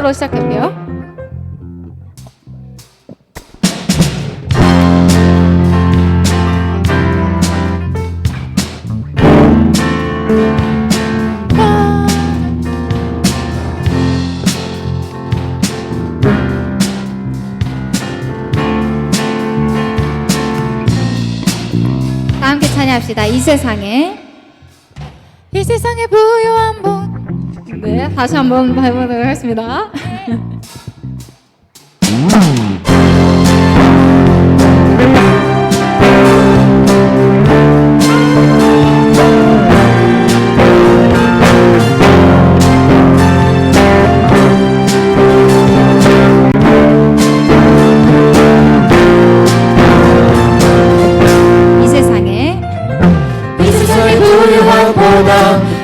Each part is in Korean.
댄스로 시작할게요. 다 함께 찬양합시다. 이 세상에 부유한 분. 네, 다시 한번 해보도록 하겠습니다.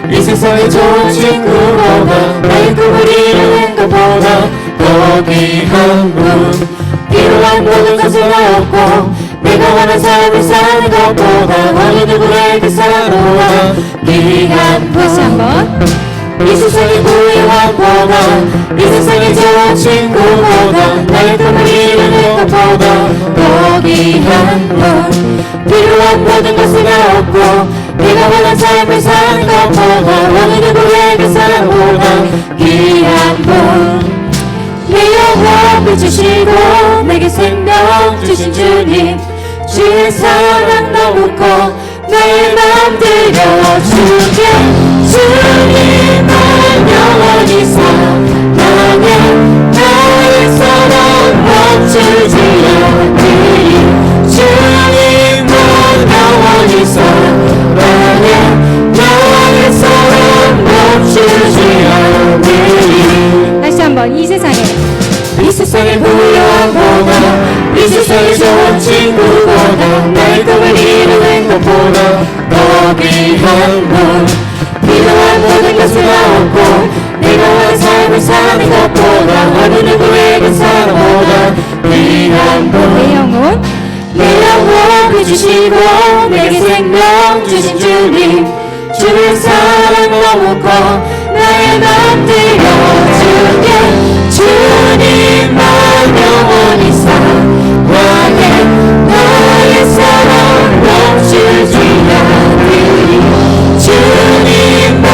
이 세상에 좋은 친구보다 나의 꿈을 이루는 것보다 더 귀한 분 필요한 모든 것을 얻고 내가 원하는 삶을 사는 것보다 어느 누구의 그 사랑보다 귀한 분. 다시 한번. 이 세상의 부유함보다 이 세상의 좋은 친구보다 나의 꿈을 이루는 것보다 더 귀한 분 필요한 모든 것을 얻고 내가 원하는 삶을 사는 것보다 어느 누구의 그 사랑보다 귀한 분 내 영혼을 주시고 내게 생명 주신 주님 주의 사랑 너무 커 나의 맘 들려주게 주님만 영원히 사랑해 나의 사랑 멈추지 않으리 주님만 영원히 사랑해 나의 사랑 멈추지 않으리. 다시 한번. 이 세상의 부유함보다 이 세상의 좋은 친구보다 나의 꿈을 이루는 것보다 더 귀한 분 필요한 모든 것을 얻고 내가 원하는 삶을 사는 것보다 어느 누구의 그 사랑보다 귀한 분 내 영혼을 주시고 내게 생명 주신 주님 주의 사랑 너무 커 나의 맘 들려주게 주님만 영원히 사랑해 나의 사랑 멈추지 않으리 주님만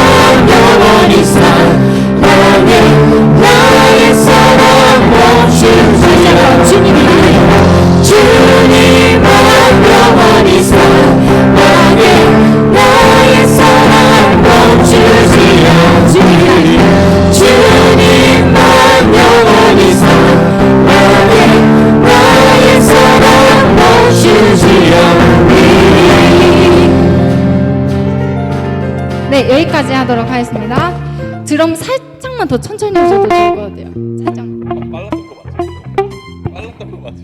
영원히 사랑해 나의 사랑 멈추지 않으리 주님만 영원히 사랑해 나의 사랑 멈추지 않으리 주님만 영원히 사랑해 나의 사랑 멈추지 않으리. 네, 여기까지 하도록 하겠습니다. 드럼 살짝만 더 천천히 하셔도 좋을 것 같아요. 살짝. 빨랐던 거 맞지? 빨랐던 거 맞지?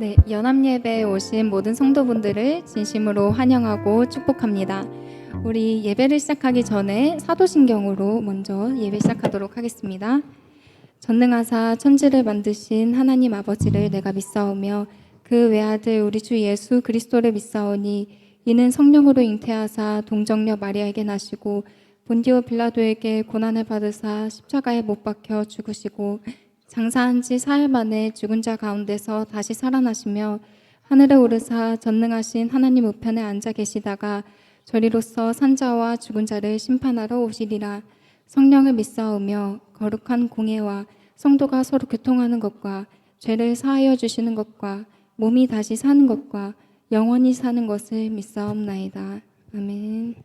네, 연합예배에 오신 모든 성도분들을 진심으로 환영하고 축복합니다. 우리 예배를 시작하기 전에 사도신경으로 먼저 예배 시작하도록 하겠습니다. 전능하사 천지를 만드신 하나님 아버지를 내가 믿사오며 그 외아들 우리 주 예수 그리스도를 믿사오니 이는 성령으로 잉태하사 동정녀 마리아에게 나시고 본디오 빌라도에게 고난을 받으사 십자가에 못 박혀 죽으시고 장사한 지 사흘 만에 죽은 자 가운데서 다시 살아나시며 하늘에 오르사 전능하신 하나님 우편에 앉아 계시다가 저리로서 산자와 죽은 자를 심판하러 오시리라. 성령을 믿사오며 거룩한 공예와 성도가 서로 교통하는 것과 죄를 사하여 주시는 것과 몸이 다시 사는 것과 영원히 사는 것을 믿사옵나이다. 아멘.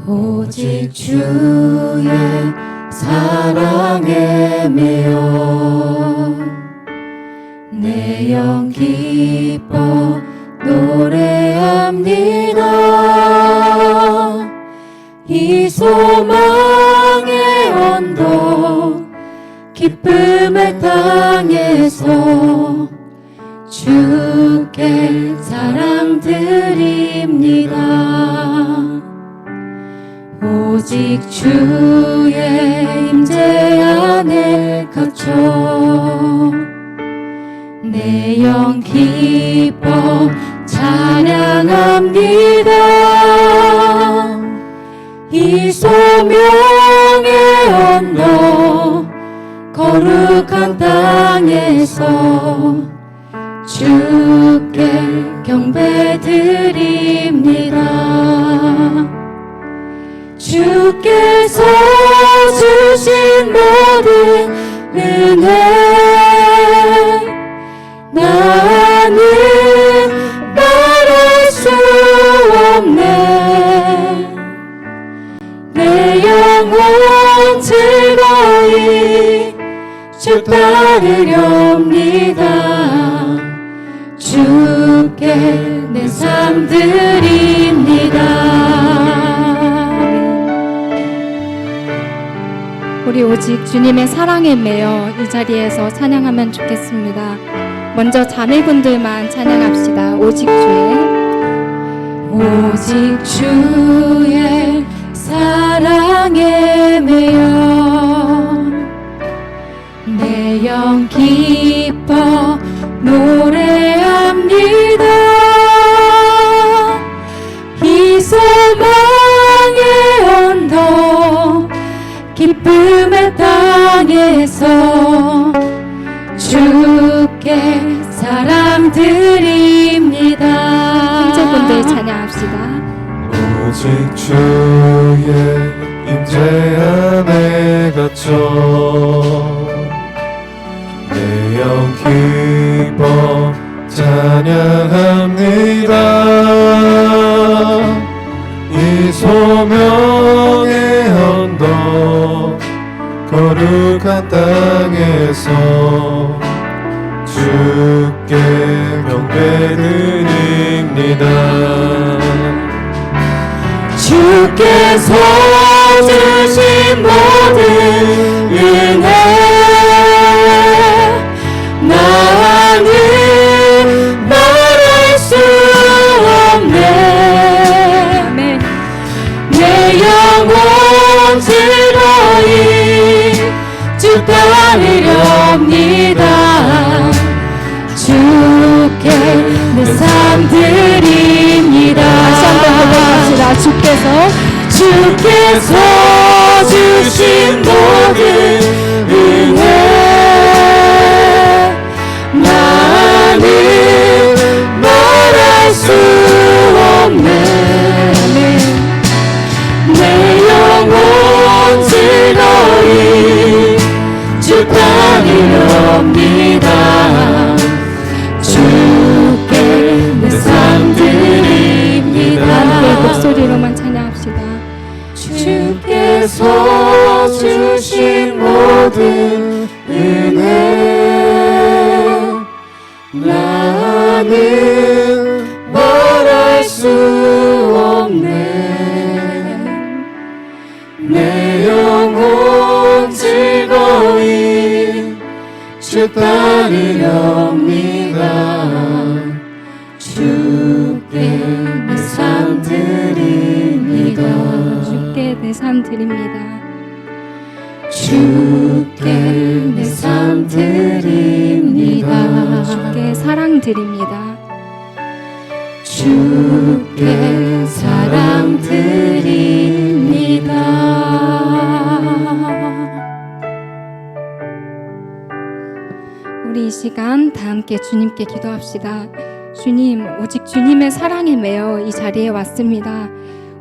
오직 주의 사랑에 매여 내 영 기뻐 노래합니다. 이 소망의 언덕 기쁨의 땅에서 주께 사랑드립니다. 오직 주의 임재 안에 갇혀 내 영 기뻐 찬양합니다. 이 소명의 언덕 거룩한 땅에서 주께 경배드립니다. 주께서 주신 모든 은혜 나는 말할 수 없네. 내 영혼 즐거이 주 따르렵니다. 주께 내 삶 드립니다. 우리 오직 주님의 사랑에 매여 이 자리에서 찬양하면 좋겠습니다. 먼저 자매분들만 찬양합시다. 오직 주의 사랑에 매여 내 영 기뻐 노래합니다. 이 소망의 언덕 기쁨의 땅에서 주께 사랑드립니다. 형제분들 찬양합시다. 오직 주의 임재 안에 갇혀 내 영 기뻐 찬양합니다. 이 소명의 언덕 거룩한 땅에서 주께 경배드립니다. 주께서 주신 모든 은혜 나는 말할 수 없네. 내 영혼 즐거이 주 따르렵니다. 주께 내 삶 드립니다. 다시 한번 고백합시다. 주께서 주신 모든 은혜 나는 말할 수 없네. 내 영혼 즐거이 주 따르렵니다. 주께 내 삶 드립니다. 함께 목소리로만 찬양합시다. 주께서 주신 모든 은혜 나르렵니다. 주께 내 삶 드립니다. 주께 내 삶 드립니다. 주께 내 삶 드립니다. 주께 사랑 드립니다. 주께 사랑 드립니다. 우리 이 시간 다 함께 주님께 기도합시다. 주님, 오직 주님의 사랑에 매여 이 자리에 왔습니다.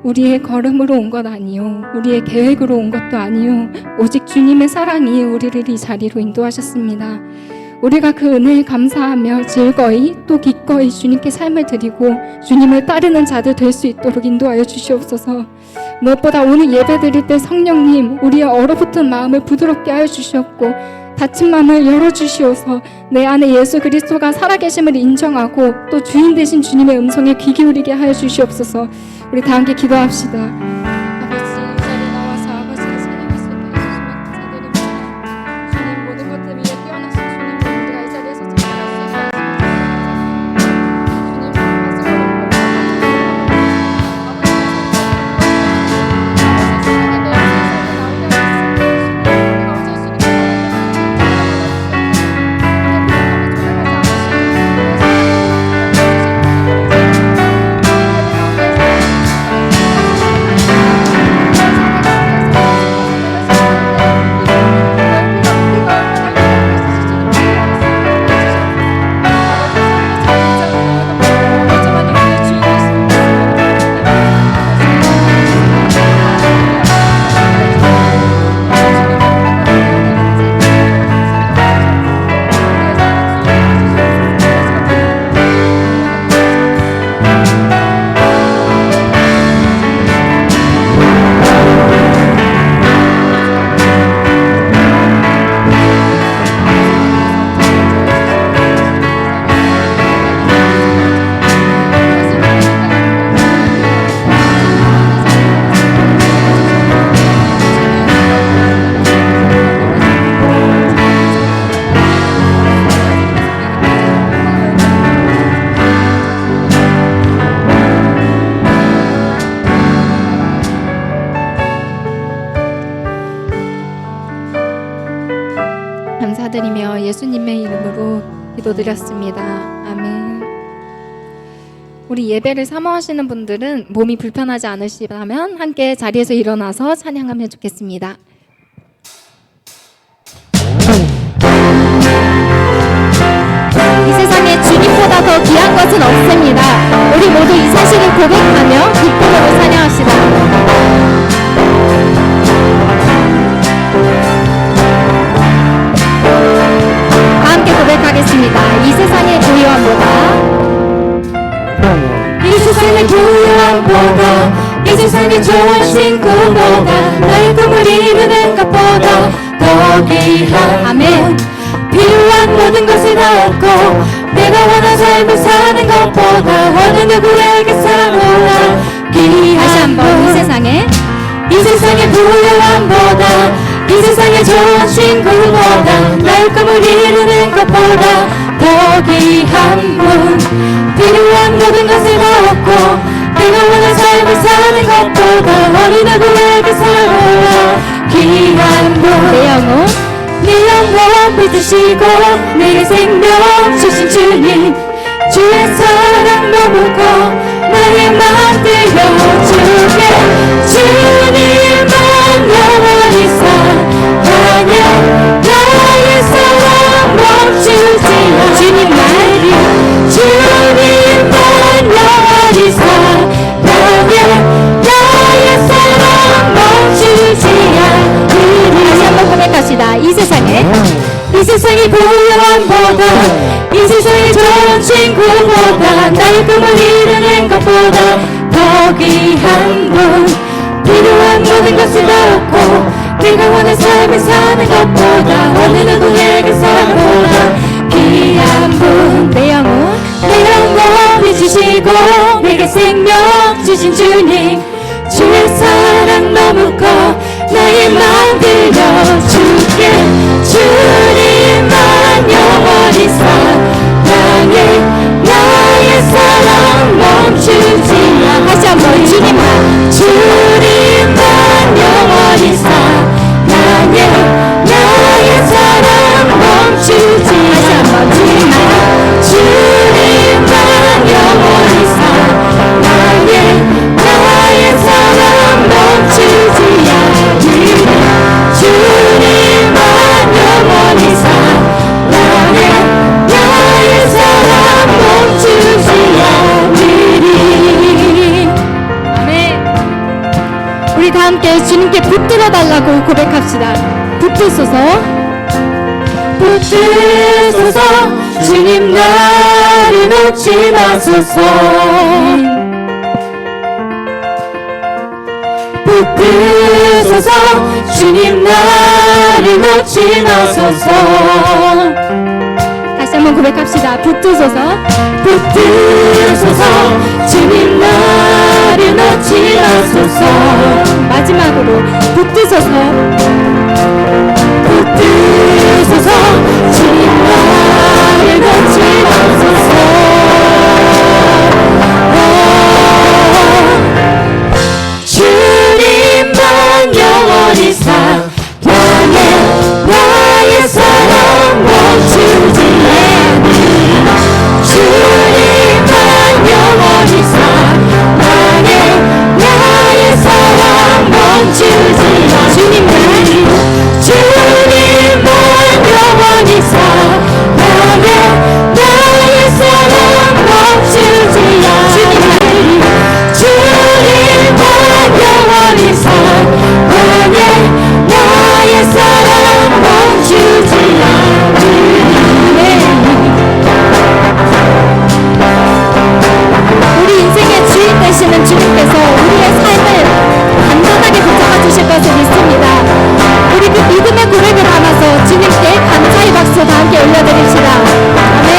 우리의 걸음으로 온 것 아니요, 우리의 계획으로 온 것도 아니요, 오직 주님의 사랑이 우리를 이 자리로 인도하셨습니다. 우리가 그 은혜에 감사하며 즐거이 또 기꺼이 주님께 삶을 드리고 주님을 따르는 자들 될 수 있도록 인도하여 주시옵소서. 무엇보다 오늘 예배 드릴 때 성령님, 우리의 얼어붙은 마음을 부드럽게 하여 주시옵고 닫힌 마음을 열어주시옵소서. 내 안에 예수 그리스도가 살아계심을 인정하고 또 주인 되신 주님의 음성에 귀 기울이게 하여 주시옵소서. 우리 다 함께 기도합시다. 아버지, 이 자리에 나와서 아버지를 찬양할 수 있게 해주시면 감사드립니다. 주님, 모든 것들 위해 뛰어나신 주님, 우리가 이 자리에서 찬양할 수 있게 감사드리며 예수님의 이름으로 기도드렸습니다. 아멘. 우리 예배를 사모하시는 분들은 몸이 불편하지 않으시다면 함께 자리에서 일어나서 찬양하면 좋겠습니다. 이 세상에 주님보다 더 귀한 것은 없습니다. 우리 모두 이 사실을 고백하며 기쁨으로 찬양합시다. 함께 고백하겠습니다. 이 세상의 고요함보다 이 세상의 부유함보다 이 세상의 좋은 친구보다 나의 꿈을 이루는 것보다 더 귀한 아멘. 필요한 모든 것을 다 얻고 내가 원하는 삶을 사는 것보다 어느 누구에게서보다 다시 귀한 한번 이 세상에 이 세상의 부유함보다 이 세상의 좋은 친구보다 나의 꿈을 이루는 것보다 더 귀한 분 필요한 모든 것을 다 얻고 내가 원하는 삶을 사는 것보다 어느 누구에게서보다 귀한 분 내 영혼 내 영혼 믿으시고 내게 생명 주신 주님 주의 사랑 너무 커 나의 맘 들려주게 주님만 영원히 사랑해 나의 사랑 멈추지 않아 주님만이 주님만 영원히 사랑해 나의 사랑 멈추지 않으리 다시 한번 고백합시다. 이 세상의 부유함보다 이 세상의 좋은 친구보다 나의 꿈을 이루는 것보다 더 귀한 분 필요한 모든 것을 다 얻고 내가 원하는 삶을 사는 것보다 어느 누구에게서보다 귀한 분 내 영혼 믿으시고 내게 생명 주신 주님 주의 사랑 너무 커 나의 맘 들려줄게 주님만 영원히 우리 다 함께 주님께 붙들어 달라고 고백합시다. 붙드소서. 붙드소서 주님 나를 놓지 마소서. 붙드소서 주님 나를 놓지 마소서. 다시 한번 고백합시다. 붙드소서. 붙드소서 주님 나를 놓지 마소서. 마지막으로 붙드소서. 붙드소서 주님 나를 놓지 마소서. 주님만 영원히 사랑해 나의 사랑 멈추지 않으리. 주님만 영원히 사랑해 나의 사랑 멈추지 않으리. 주님만 영원히 사랑해 나의 사랑 멈추지 않으리. 주님만 영원히 사랑해 나의 사랑 멈추지 않으리. 우리 인생의 주인 되시는 주님께서 우리의 삶을 단단하게 붙잡아 주실 것을 믿습니다. 우리 그 믿음의 고백을 담아서 주님께 감사의 박수 다 함께 올려드립시다. 아멘.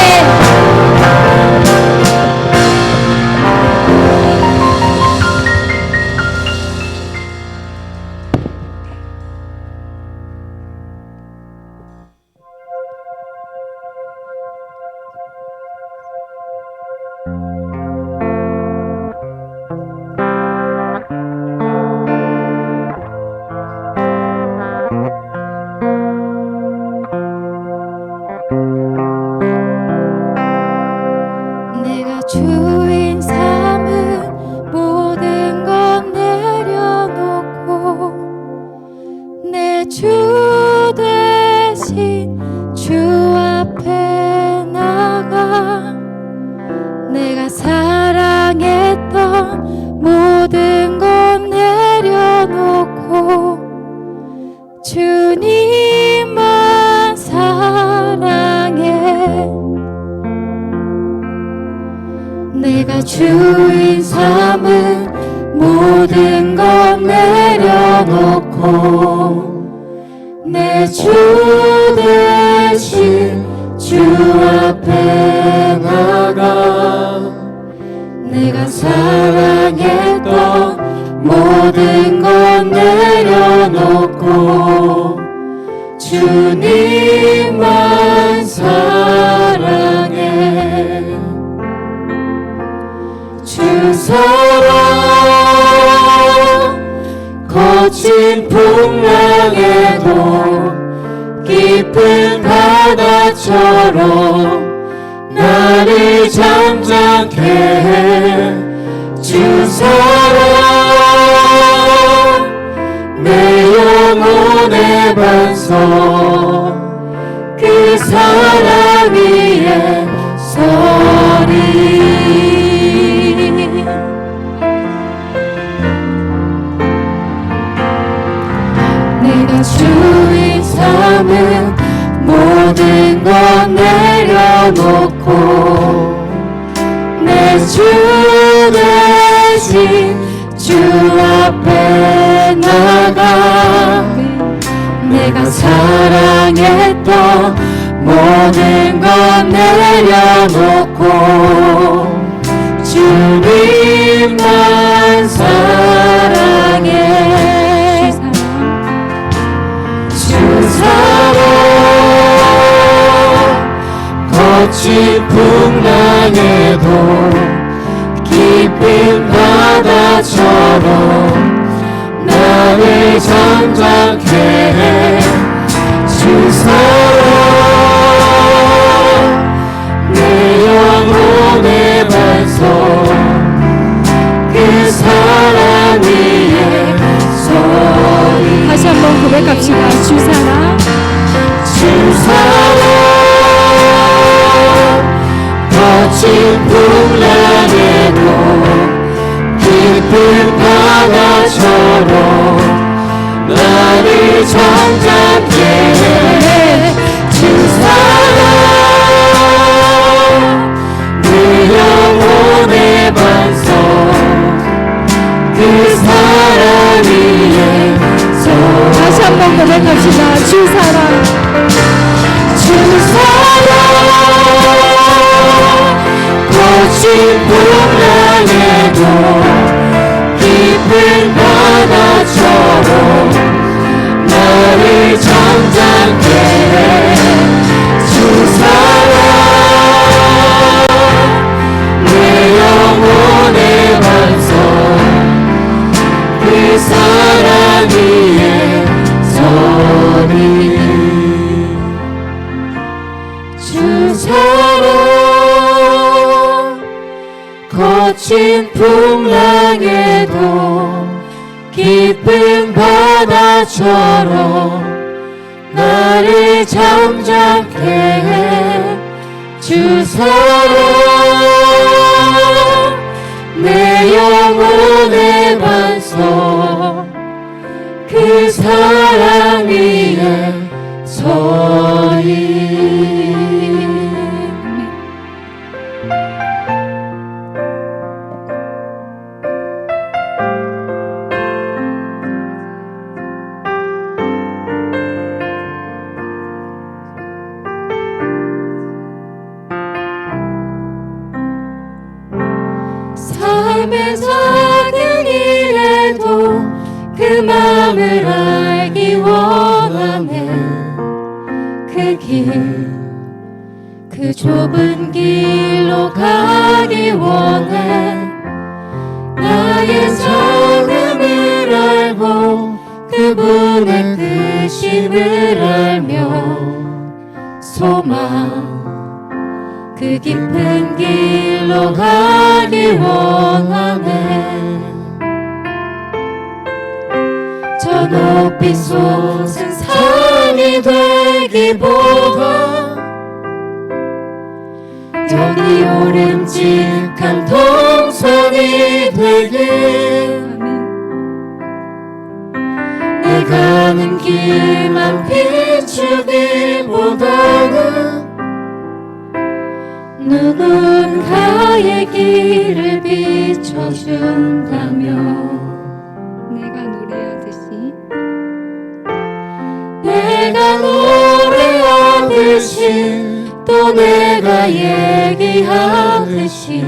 내가 주인 삼은 모든 건 내려놓고 내 주 대신 주 앞에 나가 내가 사랑했던 모든 건 내려놓고 주님만 사랑해. 내가 주인 삼은 모든 건 내려놓고 내 주 대신 주 앞에 나가 내가 사랑했던 모든 건 내려놓고 주님만 사랑해. 주 사랑 거친 풍랑에도 깊은 바다처럼 나를 잠잠케 해. 주 사랑 내 영혼의 반석 그 사랑 위에 서리. 내가 주인 삼은 모든 건 내려놓고 내 주 대신 주 앞에 나가 내가 사랑했던 모든 건 내려놓고 주님만 사랑해. 주 사랑 거친 풍랑에도 깊은 바다처럼 나를 잠잠케 해. 주 사랑 내 영혼의 반석 그 사랑 위에 서리. 다시 한번 고백합시다. 주 사랑 주 사랑 거친 풍랑에도 깊은 바다처럼 나를 잠잠케 해. 주 사랑 내 영혼의 반석 그 사랑 위에 서. 다시 한번 고백합시다. 주 사랑, 주 사랑 거친 풍랑에도 깊은 바다처럼 나를 잠잠케 해. 주 사랑 내 영혼의 반석 그 사랑 위에 서리. 주 사랑 거친 풍랑에도 깊은 바다처럼 나를 잠잠케 해. 주 사랑 내 영혼의 반석 그 사랑 위에 서리. 삶의 작은 일에도 그 맘을 알기 원하네. 그 길, 그 좁은 길로 가기 원해. 나의 작음을 알고 그분의 뜻임을 알며 소망 그 깊은 길로 가기 원하네. 저 높이 솟은 산이 되기보다 여기 오름직한 동산이 되길. 내 가는 길만 비추기보다는 누군가의 길을 비춰준다며 내가 노래하듯이 내가 노래하듯이 또 내가 얘기하듯이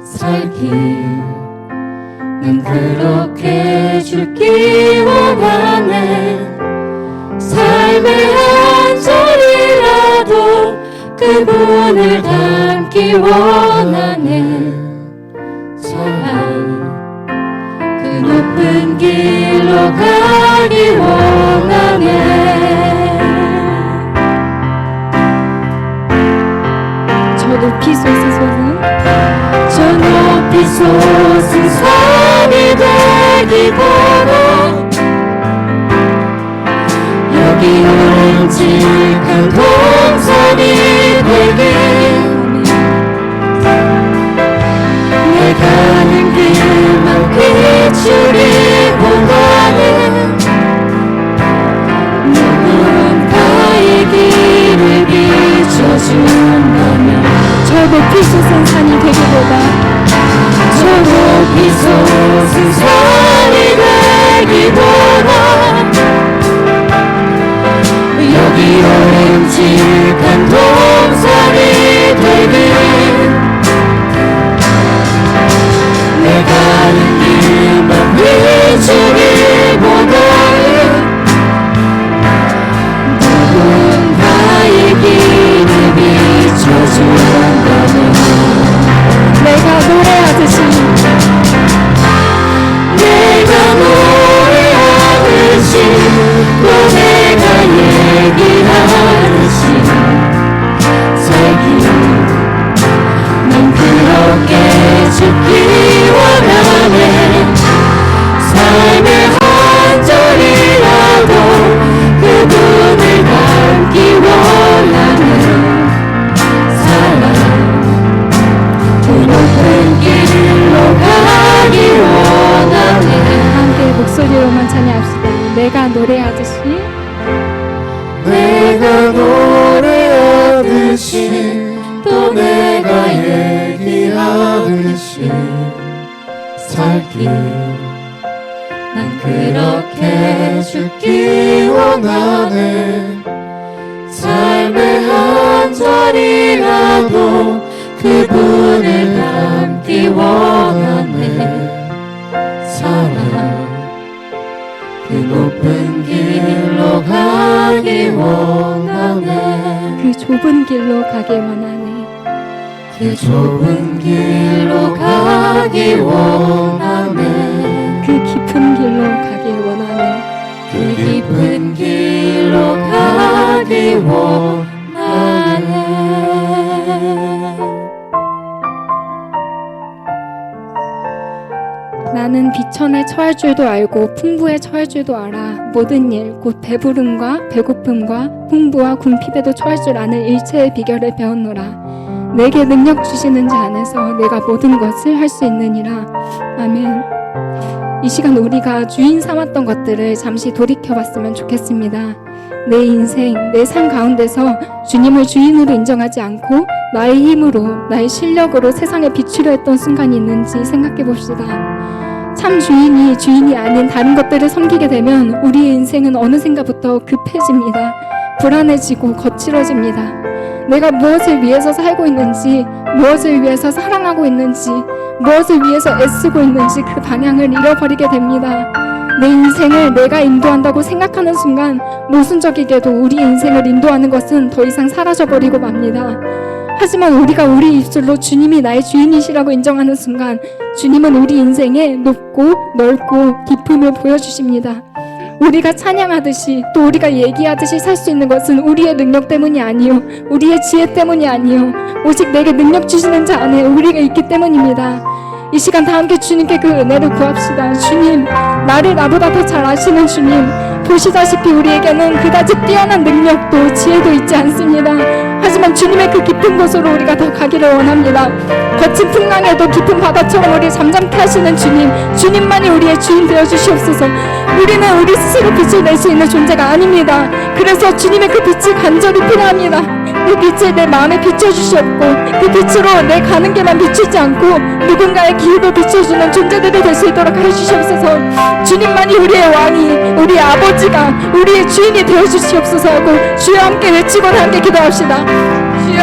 살기는 그렇게 줄기 원하네. 삶의 한 절이라도 그분을 닮기 원하네. 사랑 그 높은 길로 가기 원하네. 저 높이 솟은 저 높이 솟은 산이 되기보다 여기 오름직한 동산이 되길. 내 가는 길만 비추기보다는 누군가의 길을 비춰준다면 저 높이 솟은 산이 되기보다 저 높이 솟은 산이 되기보다 여기 오름직한 동산이 되길. 내 가는 길만 비추기보다는 누군가의 길을 비춰준다면 내가 노래하듯이 내가 노래하듯이 또 내가 얘기하듯이 난 그렇게 죽기 원하네. 삶의 한 절이라도 그분을 닮기 원하네. 사랑 그 높은 길로 가기 원하네. 그 좁은 길로 가길 원하네. 그 좁은 길로 가기 원하네. 그 깊은 길로 가길 원하네. 그 깊은 길로 가기 원하네. 나는 비천에 처할 줄도 알고 풍부에 처할 줄도 알아. 모든 일, 곧 배부름과 배고픔과 풍부와 궁핍에도 처할 줄 아는 일체의 비결을 배웠노라. 내게 능력 주시는 자 안에서 내가 모든 것을 할 수 있느니라. 아멘. 이 시간 우리가 주인 삼았던 것들을 잠시 돌이켜봤으면 좋겠습니다. 내 인생, 내 삶 가운데서 주님을 주인으로 인정하지 않고 나의 힘으로, 나의 실력으로 세상에 비추려 했던 순간이 있는지 생각해 봅시다. 참 주인이 주인이 아닌 다른 것들을 섬기게 되면 우리의 인생은 어느샌가부터 급해집니다. 불안해지고 거칠어집니다. 내가 무엇을 위해서 살고 있는지, 무엇을 위해서 사랑하고 있는지, 무엇을 위해서 애쓰고 있는지 그 방향을 잃어버리게 됩니다. 내 인생을 내가 인도한다고 생각하는 순간 모순적이게도 우리 인생을 인도하는 것은 더 이상 사라져버리고 맙니다. 하지만 우리가 우리 입술로 주님이 나의 주인이시라고 인정하는 순간 주님은 우리 인생에 높고 넓고 깊음을 보여주십니다. 우리가 찬양하듯이 또 우리가 얘기하듯이 살 수 있는 것은 우리의 능력 때문이 아니요, 우리의 지혜 때문이 아니요, 오직 내게 능력 주시는 자 안에 우리가 있기 때문입니다. 이 시간 다 함께 주님께 그 은혜를 구합시다. 주님, 나를 나보다 더 잘 아시는 주님, 보시다시피 우리에게는 그다지 뛰어난 능력도 지혜도 있지 않습니다. 하지만 주님의 그 깊은 곳으로 우리가 더 가기를 원합니다. 거친 풍랑에도 깊은 바다처럼 우리 잠잠케 하시는 주님, 주님만이 우리의 주인 되어 주시옵소서. 우리는 우리 스스로 빛을 낼 수 있는 존재가 아닙니다. 그래서 주님의 그 빛이 간절히 필요합니다. 그 빛을 내 마음에 비춰주시옵고 그 빛으로 내 가는 길만 비추지 않고 누군가의 길을 비춰주는 존재들이 될 수 있도록 해주시옵소서. 주님만이 우리의 왕이, 우리의 아버지가, 우리의 주인이 되어주시옵소서 하고 주여 함께 외치고 함께 기도합시다. 주여.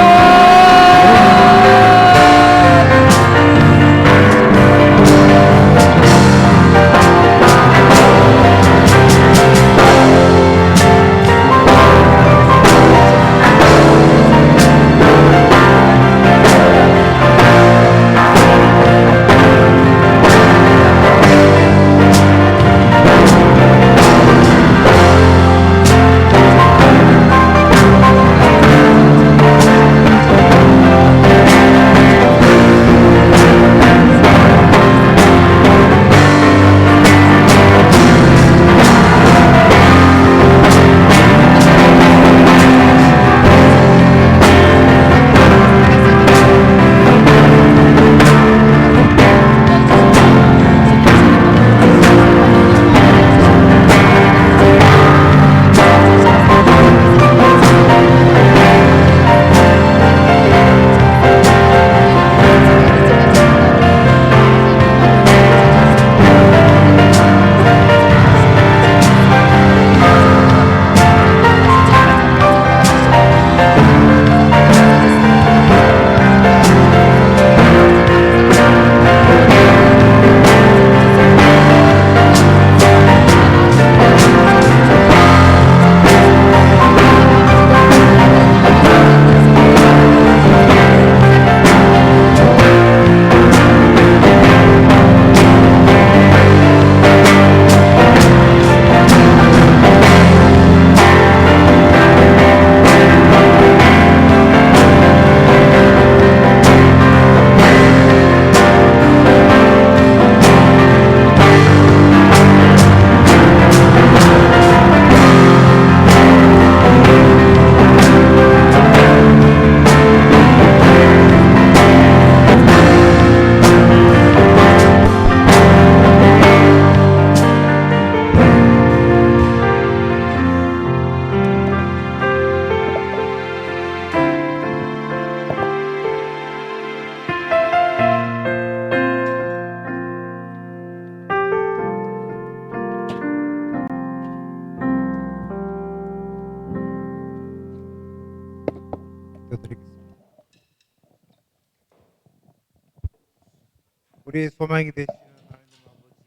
우리의 소망이 되시는 하나님 아버지,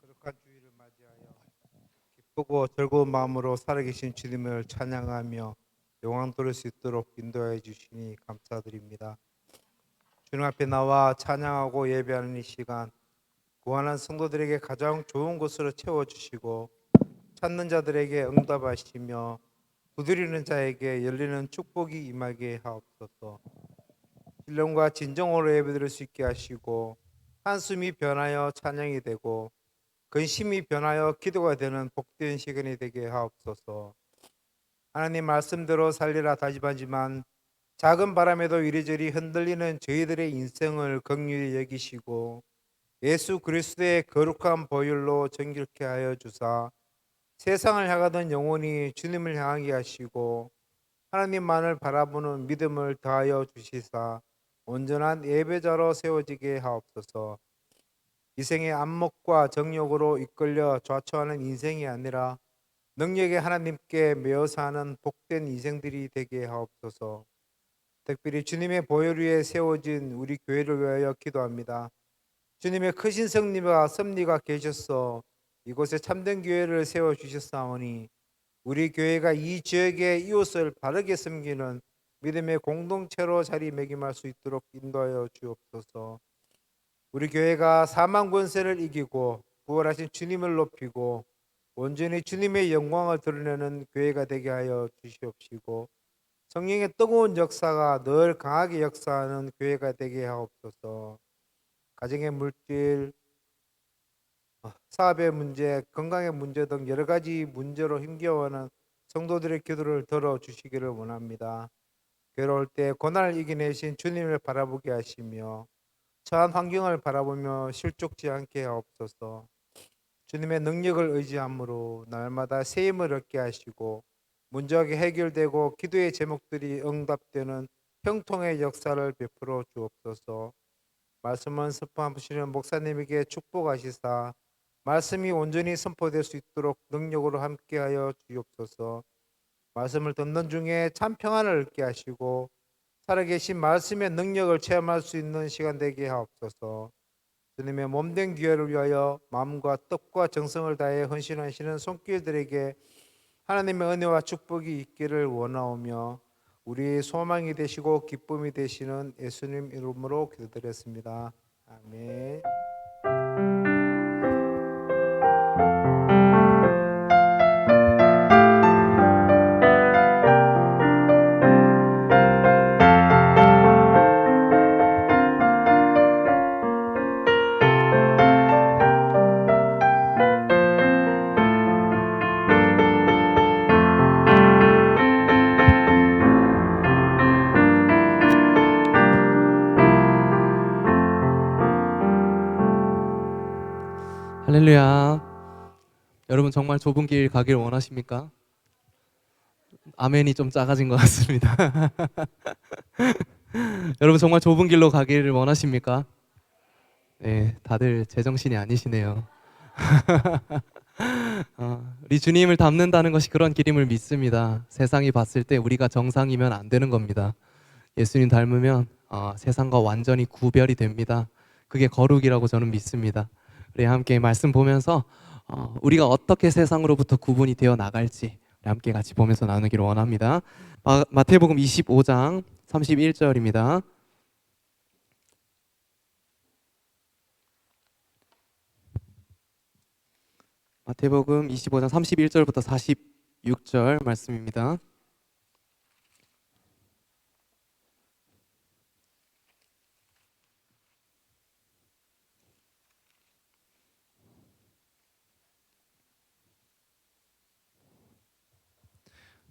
거룩한 주일을 맞이하여 기쁘고 즐거운 마음으로 살아계신 주님을 찬양하며 영광 돌릴 수 있도록 인도해 주시니 감사드립니다. 주님 앞에 나와 찬양하고 예배하는 이 시간, 구원한 성도들에게 가장 좋은 곳으로 채워주시고 찾는 자들에게 응답하시며 두드리는 자에게 열리는 축복이 임하게 하옵소서. 신령과 진정으로 예배드릴 수 있게 하시고 한숨이 변하여 찬양이 되고 근심이 변하여 기도가 되는 복된 시간이 되게 하옵소서. 하나님 말씀대로 살리라 다짐하지만 작은 바람에도 이리저리 흔들리는 저희들의 인생을 긍휼히 여기시고 예수 그리스도의 거룩한 보혈로 정결케 하여 주사 세상을 향하던 영혼이 주님을 향하게 하시고 하나님만을 바라보는 믿음을 더하여 주시사 온전한 예배자로 세워지게 하옵소서. 이생의 안목과 정욕으로 이끌려 좌초하는 인생이 아니라 능력의 하나님께 매어 사는 복된 인생들이 되게 하옵소서. 특별히 주님의 보혈 위에 세워진 우리 교회를 위하여 기도합니다. 주님의 크신 성리와 섭리가 계셔서 이곳에 참된 교회를 세워주셨사오니 우리 교회가 이 지역의 이웃을 바르게 섬기는 믿음의 공동체로 자리매김할 수 있도록 인도하여 주옵소서. 우리 교회가 사망 권세를 이기고 부활하신 주님을 높이고 온전히 주님의 영광을 드러내는 교회가 되게 하여 주시옵시고 성령의 뜨거운 역사가 늘 강하게 역사하는 교회가 되게 하옵소서. 가정의 물질, 사업의 문제, 건강의 문제 등 여러 가지 문제로 힘겨워하는 성도들의 기도를 들어주시기를 원합니다. 괴로울 때 고난을 이겨내신 주님을 바라보게 하시며 처한 환경을 바라보며 실족지 않게 하옵소서. 주님의 능력을 의지함으로 날마다 새 힘을 얻게 하시고 문제가 해결되고 기도의 제목들이 응답되는 형통의 역사를 베풀어 주옵소서. 말씀을 선포하시는 목사님에게 축복하시사 말씀이 온전히 선포될 수 있도록 능력으로 함께하여 주옵소서. 말씀을 듣는 중에 참 평안을 얻게 하시고 살아계신 말씀의 능력을 체험할 수 있는 시간 되게 하옵소서. 주님의 몸된 교회를 위하여 마음과 뜻과 정성을 다해 헌신하시는 손길들에게 하나님의 은혜와 축복이 있기를 원하오며 우리의 소망이 되시고 기쁨이 되시는 예수님 이름으로 기도드렸습니다. 아멘. 할렐루야. 여러분 정말 좁은 길 가길 원하십니까? 아멘이 좀 작아진 것 같습니다. 여러분 정말 좁은 길로 가기를 원하십니까? 네, 다들 제정신이 아니시네요. 우리 주님을 닮는다는 것이 그런 길임을 믿습니다. 세상이 봤을 때 우리가 정상이면 안 되는 겁니다. 예수님 닮으면 세상과 완전히 구별이 됩니다. 그게 거룩이라고 저는 믿습니다. 우리 함께 말씀 보면서 우리가 어떻게 세상으로부터 구분이 되어 나갈지 우리 함께 같이 보면서 나누기를 원합니다. 마태복음 25장 31절입니다. 마태복음 25장 31절부터 46절 말씀입니다.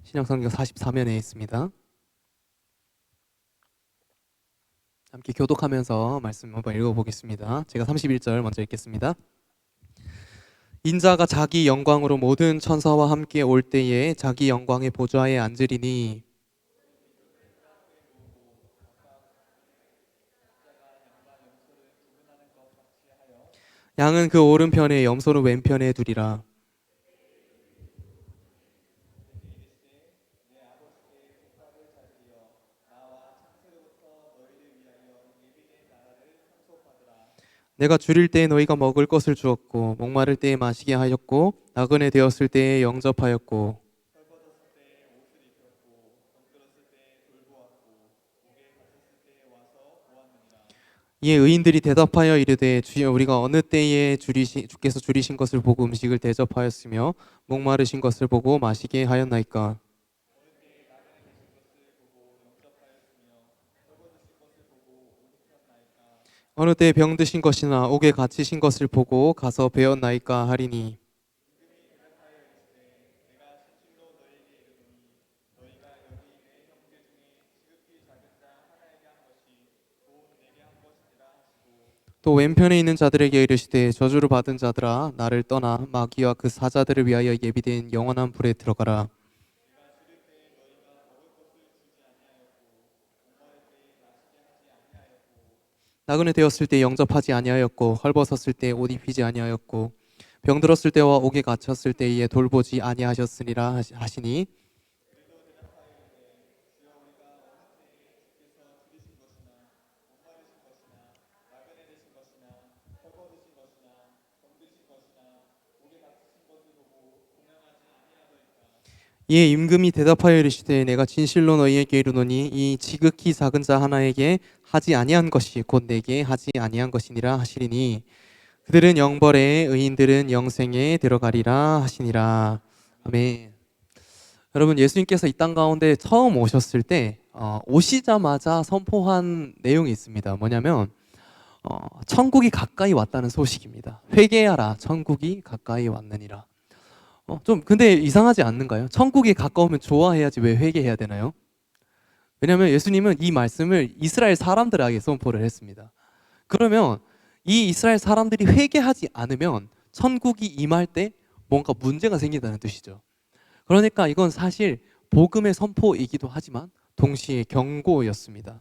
신약성경 44면에 있습니다. 함께 교독하면서 말씀 한번 읽어보겠습니다. 제가 31절 먼저 읽겠습니다. 인자가 자기 영광으로 모든 천사와 함께 올 때에 자기 영광의 보좌에 앉으리니 양은 그 오른편에 염소는 왼편에 두리라. 내가 줄일 때에 너희가 먹을 것을 주었고 목마를 때에 마시게 하였고 나그네 되었을 때에 영접하였고 이에 의인들이 대답하여 이르되 주여 우리가 어느 때에 주께서 줄이신 것을 보고 음식을 대접하였으며 목마르신 것을 보고 마시게 하였나이까. 어느 때에 병드신 것이나 옥에 갇히신 것을 보고 가서 배웠나이까 하리니. 또 왼편에 있는 자들에게 이르시되 저주를 받은 자들아 나를 떠나 마귀와 그 사자들을 위하여 예비된 영원한 불에 들어가라. 나그네 되었을 때 영접하지 아니하였고 헐벗었을 때 옷 입히지 아니하였고 병들었을 때와 옥에 갇혔을 때에 돌보지 아니하셨으리라 하시니. 이에 임금이 대답하여 이르시되 내가 진실로 너희에게 이르노니 이 지극히 작은 자 하나에게 하지 아니한 것이 곧 내게 하지 아니한 것이니라 하시리니 그들은 영벌에 의인들은 영생에 들어가리라 하시니라. 아멘. 여러분 예수님께서 이 땅 가운데 처음 오셨을 때 오시자마자 선포한 내용이 있습니다. 뭐냐면 천국이 가까이 왔다는 소식입니다. 회개하라 천국이 가까이 왔느니라. 좀 근데 이상하지 않는가요? 천국이 가까우면 좋아해야지 왜 회개해야 되나요? 왜냐하면 예수님은 이 말씀을 이스라엘 사람들에게 선포를 했습니다. 그러면 이 이스라엘 사람들이 회개하지 않으면 천국이 임할 때 뭔가 문제가 생긴다는 뜻이죠. 그러니까 이건 사실 복음의 선포이기도 하지만 동시에 경고였습니다.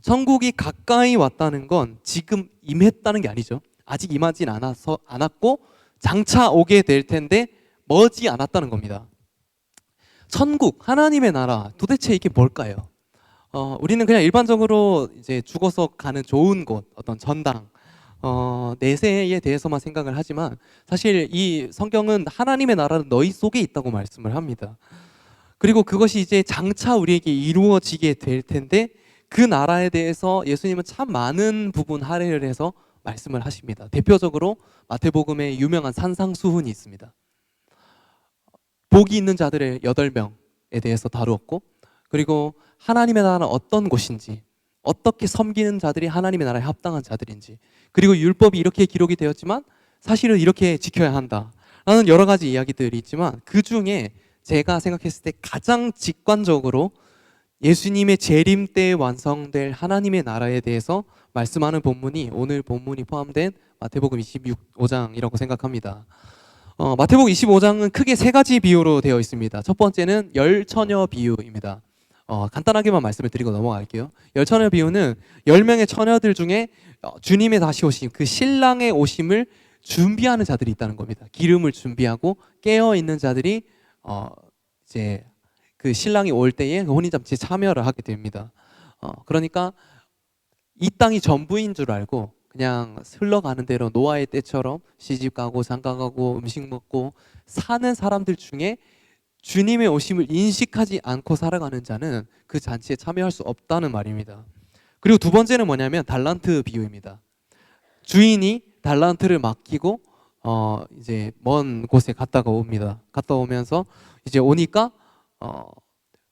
천국이 가까이 왔다는 건 지금 임했다는 게 아니죠. 아직 임하진 않았고 장차 오게 될 텐데 머지 않았다는 겁니다. 천국, 하나님의 나라, 도대체 이게 뭘까요? 우리는 그냥 일반적으로 이제 죽어서 가는 좋은 곳, 어떤 전당, 내세에 대해서만 생각을 하지만 사실 이 성경은 하나님의 나라는 너희 속에 있다고 말씀을 합니다. 그리고 그것이 이제 장차 우리에게 이루어지게 될 텐데 그 나라에 대해서 예수님은 참 많은 부분 할애를 해서 말씀을 하십니다. 대표적으로 마태복음에 유명한 산상수훈이 있습니다. 복이 있는 자들의 8명에 대해서 다루었고 그리고 하나님의 나라는 어떤 곳인지 어떻게 섬기는 자들이 하나님의 나라에 합당한 자들인지 그리고 율법이 이렇게 기록이 되었지만 사실은 이렇게 지켜야 한다라는 여러 가지 이야기들이 있지만 그 중에 제가 생각했을 때 가장 직관적으로 예수님의 재림 때 완성될 하나님의 나라에 대해서 말씀하는 본문이 오늘 본문이 포함된 마태복음 25장이라고 생각합니다. 마태복음 25장은 크게 3가지 비유로 되어 있습니다. 첫 번째는 열처녀 비유입니다. 간단하게만 말씀을 드리고 넘어갈게요. 열처녀 비유는 10명의 처녀들 중에 주님의 다시 오심, 그 신랑의 오심을 준비하는 자들이 있다는 겁니다. 기름을 준비하고 깨어 있는 자들이 이제 그 신랑이 올 때에 혼인잔치에 참여를 하게 됩니다. 그러니까 이 땅이 전부인 줄 알고 그냥 흘러가는 대로 노아의 때처럼 시집 가고 장가 가고 음식 먹고 사는 사람들 중에 주님의 오심을 인식하지 않고 살아가는 자는 그 잔치에 참여할 수 없다는 말입니다. 그리고 두 번째는 뭐냐면 달란트 비유입니다. 주인이 달란트를 맡기고 이제 먼 곳에 갔다가 옵니다. 갔다 오면서 이제 오니까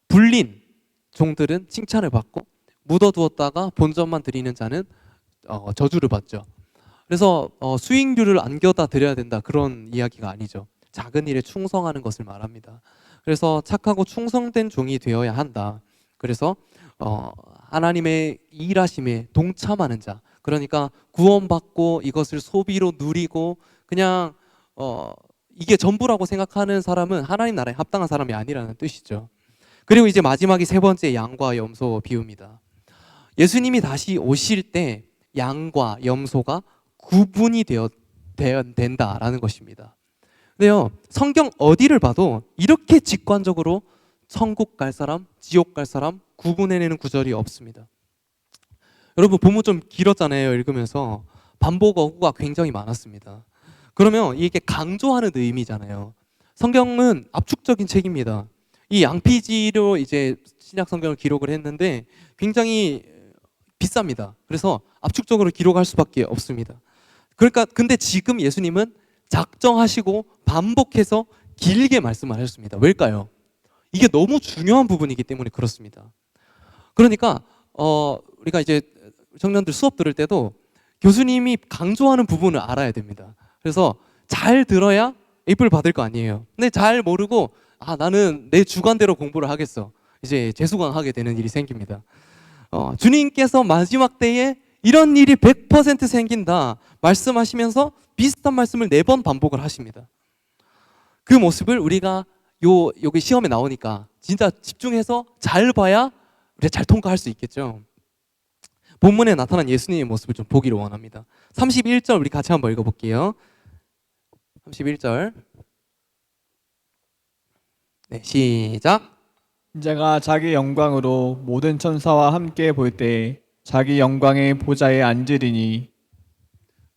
불린 종들은 칭찬을 받고 묻어두었다가 본전만 드리는 자는 저주를 받죠. 그래서 수익률을 안겨다 드려야 된다 그런 이야기가 아니죠. 작은 일에 충성하는 것을 말합니다. 그래서 착하고 충성된 종이 되어야 한다. 그래서 하나님의 일하심에 동참하는 자, 그러니까 구원받고 이것을 소비로 누리고 그냥 이게 전부라고 생각하는 사람은 하나님 나라에 합당한 사람이 아니라는 뜻이죠. 그리고 이제 마지막이 3번째 양과 염소 비유입니다. 예수님이 다시 오실 때 양과 염소가 구분이 된다라는 것입니다. 근데요, 성경 어디를 봐도 이렇게 직관적으로 천국 갈 사람, 지옥 갈 사람 구분해내는 구절이 없습니다. 여러분 본문 좀 길었잖아요. 읽으면서 반복 어구가 굉장히 많았습니다. 그러면 이게 강조하는 의미잖아요. 성경은 압축적인 책입니다. 이 양피지로 이제 신약 성경을 기록을 했는데 굉장히 비쌉니다. 그래서 압축적으로 기록할 수밖에 없습니다. 그러니까 근데 지금 예수님은 작정하시고 반복해서 길게 말씀을 하셨습니다. 왜일까요? 이게 너무 중요한 부분이기 때문에 그렇습니다. 그러니까 우리가 이제 청년들 수업 들을 때도 교수님이 강조하는 부분을 알아야 됩니다. 그래서 잘 들어야 A뿔 받을 거 아니에요. 근데 잘 모르고 나는 내 주관대로 공부를 하겠어. 이제 재수강하게 되는 일이 생깁니다. 주님께서 마지막 때에 이런 일이 100% 생긴다 말씀하시면서 비슷한 말씀을 4번 반복을 하십니다. 그 모습을 우리가 여기 시험에 나오니까 진짜 집중해서 잘 봐야 우리가 잘 통과할 수 있겠죠. 본문에 나타난 예수님의 모습을 좀 보기를 원합니다. 31절 우리 같이 한번 읽어볼게요. 31절. 네, 시작. 인자가 자기 영광으로 모든 천사와 함께 볼 때 자기 영광의 보좌에 앉으리니.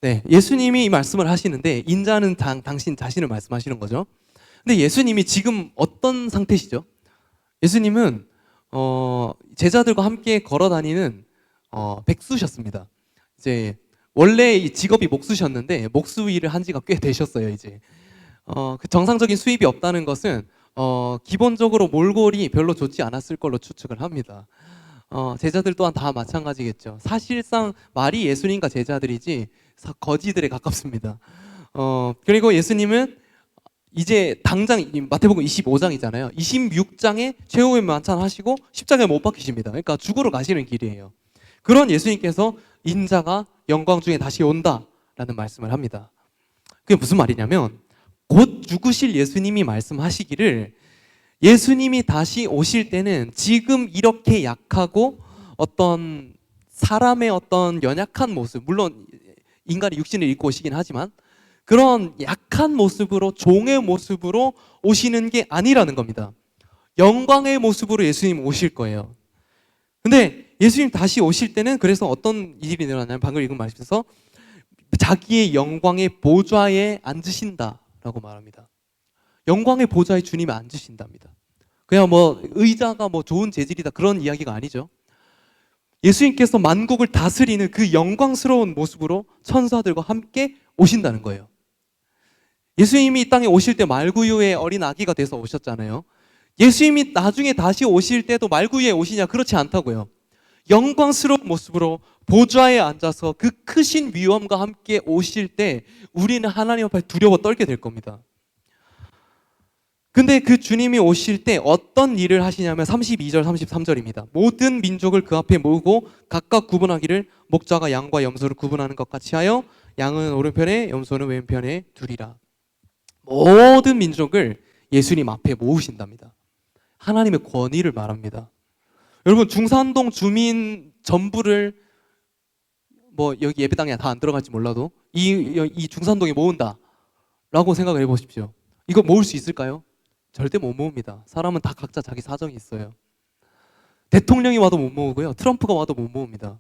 네, 예수님이 이 말씀을 하시는데 인자는 당신 자신을 말씀하시는 거죠. 근데 예수님이 지금 어떤 상태시죠? 예수님은 제자들과 함께 걸어 다니는 백수셨습니다. 이제 원래 이 직업이 목수셨는데 목수 일을 한 지가 꽤 되셨어요. 이제 그 정상적인 수입이 없다는 것은 기본적으로 몰골이 별로 좋지 않았을 걸로 추측을 합니다. 제자들 또한 다 마찬가지겠죠. 사실상 말이 예수님과 제자들이지 거지들에 가깝습니다. 그리고 예수님은 이제 당장 마태복음 25장이잖아요. 26장에 최후의 만찬 하시고 십자가에 못 박히십니다. 그러니까 죽으러 가시는 길이에요. 그런 예수님께서 인자가 영광 중에 다시 온다라는 말씀을 합니다. 그게 무슨 말이냐면 곧 죽으실 예수님이 말씀하시기를 예수님이 다시 오실 때는 지금 이렇게 약하고 어떤 사람의 어떤 연약한 모습, 물론 인간의 육신을 입고 오시긴 하지만 그런 약한 모습으로, 종의 모습으로 오시는 게 아니라는 겁니다. 영광의 모습으로 예수님 오실 거예요. 근데 예수님 다시 오실 때는 그래서 어떤 일이 일어나냐면 방금 읽은 말씀에서 자기의 영광의 보좌에 앉으신다라고 말합니다. 영광의 보좌에 주님이 앉으신답니다. 그냥 뭐 의자가 뭐 좋은 재질이다 그런 이야기가 아니죠. 예수님께서 만국을 다스리는 그 영광스러운 모습으로 천사들과 함께 오신다는 거예요. 예수님이 이 땅에 오실 때 말구유의 어린 아기가 돼서 오셨잖아요. 예수님이 나중에 다시 오실 때도 말구유에 오시냐? 그렇지 않다고요. 영광스러운 모습으로 보좌에 앉아서 그 크신 위엄과 함께 오실 때 우리는 하나님 앞에 두려워 떨게 될 겁니다. 근데 그 주님이 오실 때 어떤 일을 하시냐면 32절 33절입니다. 모든 민족을 그 앞에 모으고 각각 구분하기를 목자가 양과 염소를 구분하는 것 같이 하여 양은 오른편에 염소는 왼편에 두리라. 모든 민족을 예수님 앞에 모으신답니다. 하나님의 권위를 말합니다. 여러분 중산동 주민 전부를 뭐 여기 예배당에 다 안 들어갈지 몰라도 이 중산동에 모은다라고 생각을 해보십시오. 이거 모을 수 있을까요? 절대 못 모읍니다. 사람은 다 각자 자기 사정이 있어요. 대통령이 와도 못 모으고요. 트럼프가 와도 못 모읍니다.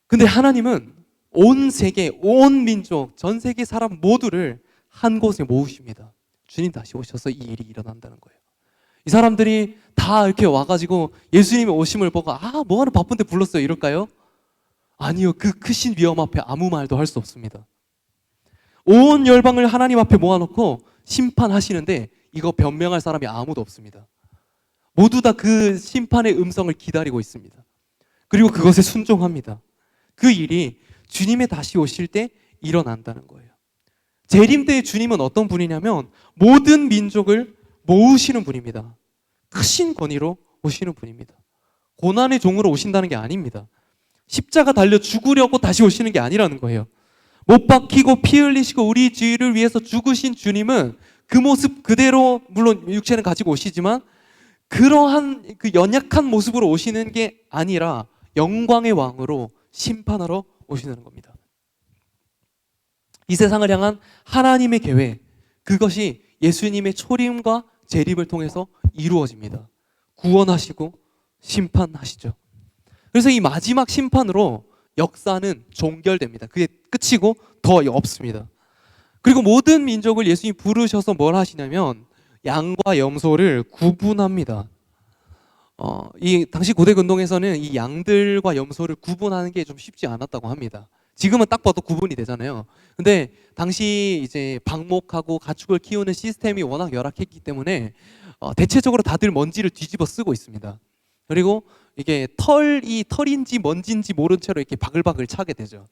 근데 하나님은 온 세계, 온 민족, 전 세계 사람 모두를 한 곳에 모으십니다. 주님 다시 오셔서 이 일이 일어난다는 거예요. 이 사람들이 다 이렇게 와가지고 예수님의 오심을 보고 뭐하러 바쁜데 불렀어요 이럴까요? 아니요. 그 크신 위엄 앞에 아무 말도 할 수 없습니다. 온 열방을 하나님 앞에 모아놓고 심판하시는데 이거 변명할 사람이 아무도 없습니다. 모두 다 그 심판의 음성을 기다리고 있습니다. 그리고 그것에 순종합니다. 그 일이 주님의 다시 오실 때 일어난다는 거예요. 재림 때의 주님은 어떤 분이냐면 모든 민족을 모으시는 분입니다. 크신 권위로 오시는 분입니다. 고난의 종으로 오신다는 게 아닙니다. 십자가 달려 죽으려고 다시 오시는 게 아니라는 거예요. 못 박히고 피 흘리시고 우리 죄를 위해서 죽으신 주님은 그 모습 그대로 물론 육체는 가지고 오시지만 그러한 그 연약한 모습으로 오시는 게 아니라 영광의 왕으로 심판하러 오시는 겁니다. 이 세상을 향한 하나님의 계획, 그것이 예수님의 초림과 재림을 통해서 이루어집니다. 구원하시고 심판하시죠. 그래서 이 마지막 심판으로 역사는 종결됩니다. 그게 끝이고 더 없습니다. 그리고 모든 민족을 예수님이 부르셔서 뭘 하시냐면 양과 염소를 구분합니다. 이 당시 고대 근동에서는 이 양들과 염소를 구분하는 게 좀 쉽지 않았다고 합니다. 지금은 딱 봐도 구분이 되잖아요. 근데 당시 이제 방목하고 가축을 키우는 시스템이 워낙 열악했기 때문에 대체적으로 다들 먼지를 뒤집어 쓰고 있습니다. 그리고 이게 털인지 먼지인지 모른 채로 이렇게 바글바글 차게 되죠.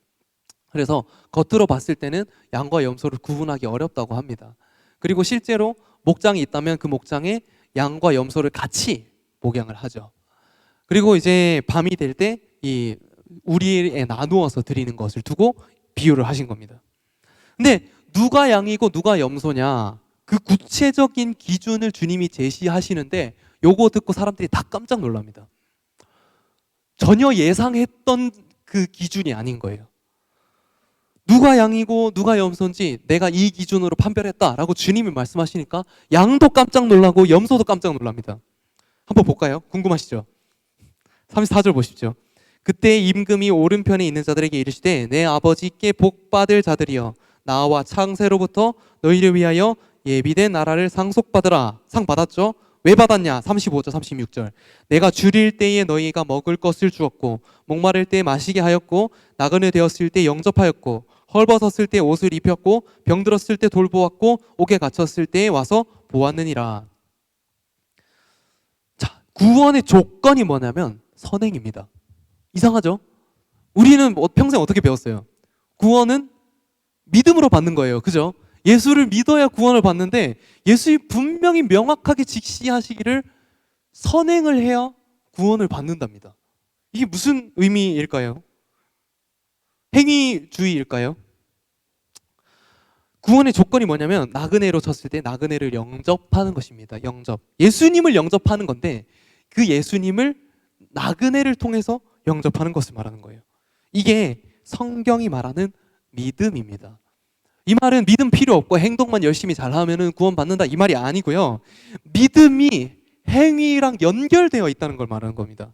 그래서 겉으로 봤을 때는 양과 염소를 구분하기 어렵다고 합니다. 그리고 실제로 목장이 있다면 그 목장에 양과 염소를 같이 목양을 하죠. 그리고 이제 밤이 될 때 이 우리에 나누어서 드리는 것을 두고 비유를 하신 겁니다. 근데 누가 양이고 누가 염소냐, 그 구체적인 기준을 주님이 제시하시는데 요거 듣고 사람들이 다 깜짝 놀랍니다. 전혀 예상했던 그 기준이 아닌 거예요. 누가 양이고 누가 염소인지 내가 이 기준으로 판별했다라고 주님이 말씀하시니까 양도 깜짝 놀라고 염소도 깜짝 놀랍니다. 한번 볼까요? 궁금하시죠? 34절 보십시오. 그때 임금이 오른편에 있는 자들에게 이르시되 내 아버지께 복받을 자들이여 나와 창세로부터 너희를 위하여 예비된 나라를 상속받으라. 상 받았죠? 왜 받았냐? 35절 36절. 내가 줄일 때에 너희가 먹을 것을 주었고 목마를 때 마시게 하였고 나그네 되었을 때 영접하였고 헐벗었을 때 옷을 입혔고 병들었을 때 돌보았고 옥에 갇혔을 때에 와서 보았느니라. 자, 구원의 조건이 뭐냐면 선행입니다. 이상하죠? 우리는 평생 어떻게 배웠어요? 구원은 믿음으로 받는 거예요. 그죠? 예수를 믿어야 구원을 받는데 예수님 분명히 명확하게 직시하시기를 선행을 해야 구원을 받는답니다. 이게 무슨 의미일까요? 행위주의일까요? 구원의 조건이 뭐냐면 나그네로 쳤을 때 나그네를 영접하는 것입니다. 영접. 예수님을 영접하는 건데 그 예수님을 나그네를 통해서 영접하는 것을 말하는 거예요. 이게 성경이 말하는 믿음입니다. 이 말은 믿음 필요 없고 행동만 열심히 잘하면 구원받는다 이 말이 아니고요. 믿음이 행위랑 연결되어 있다는 걸 말하는 겁니다.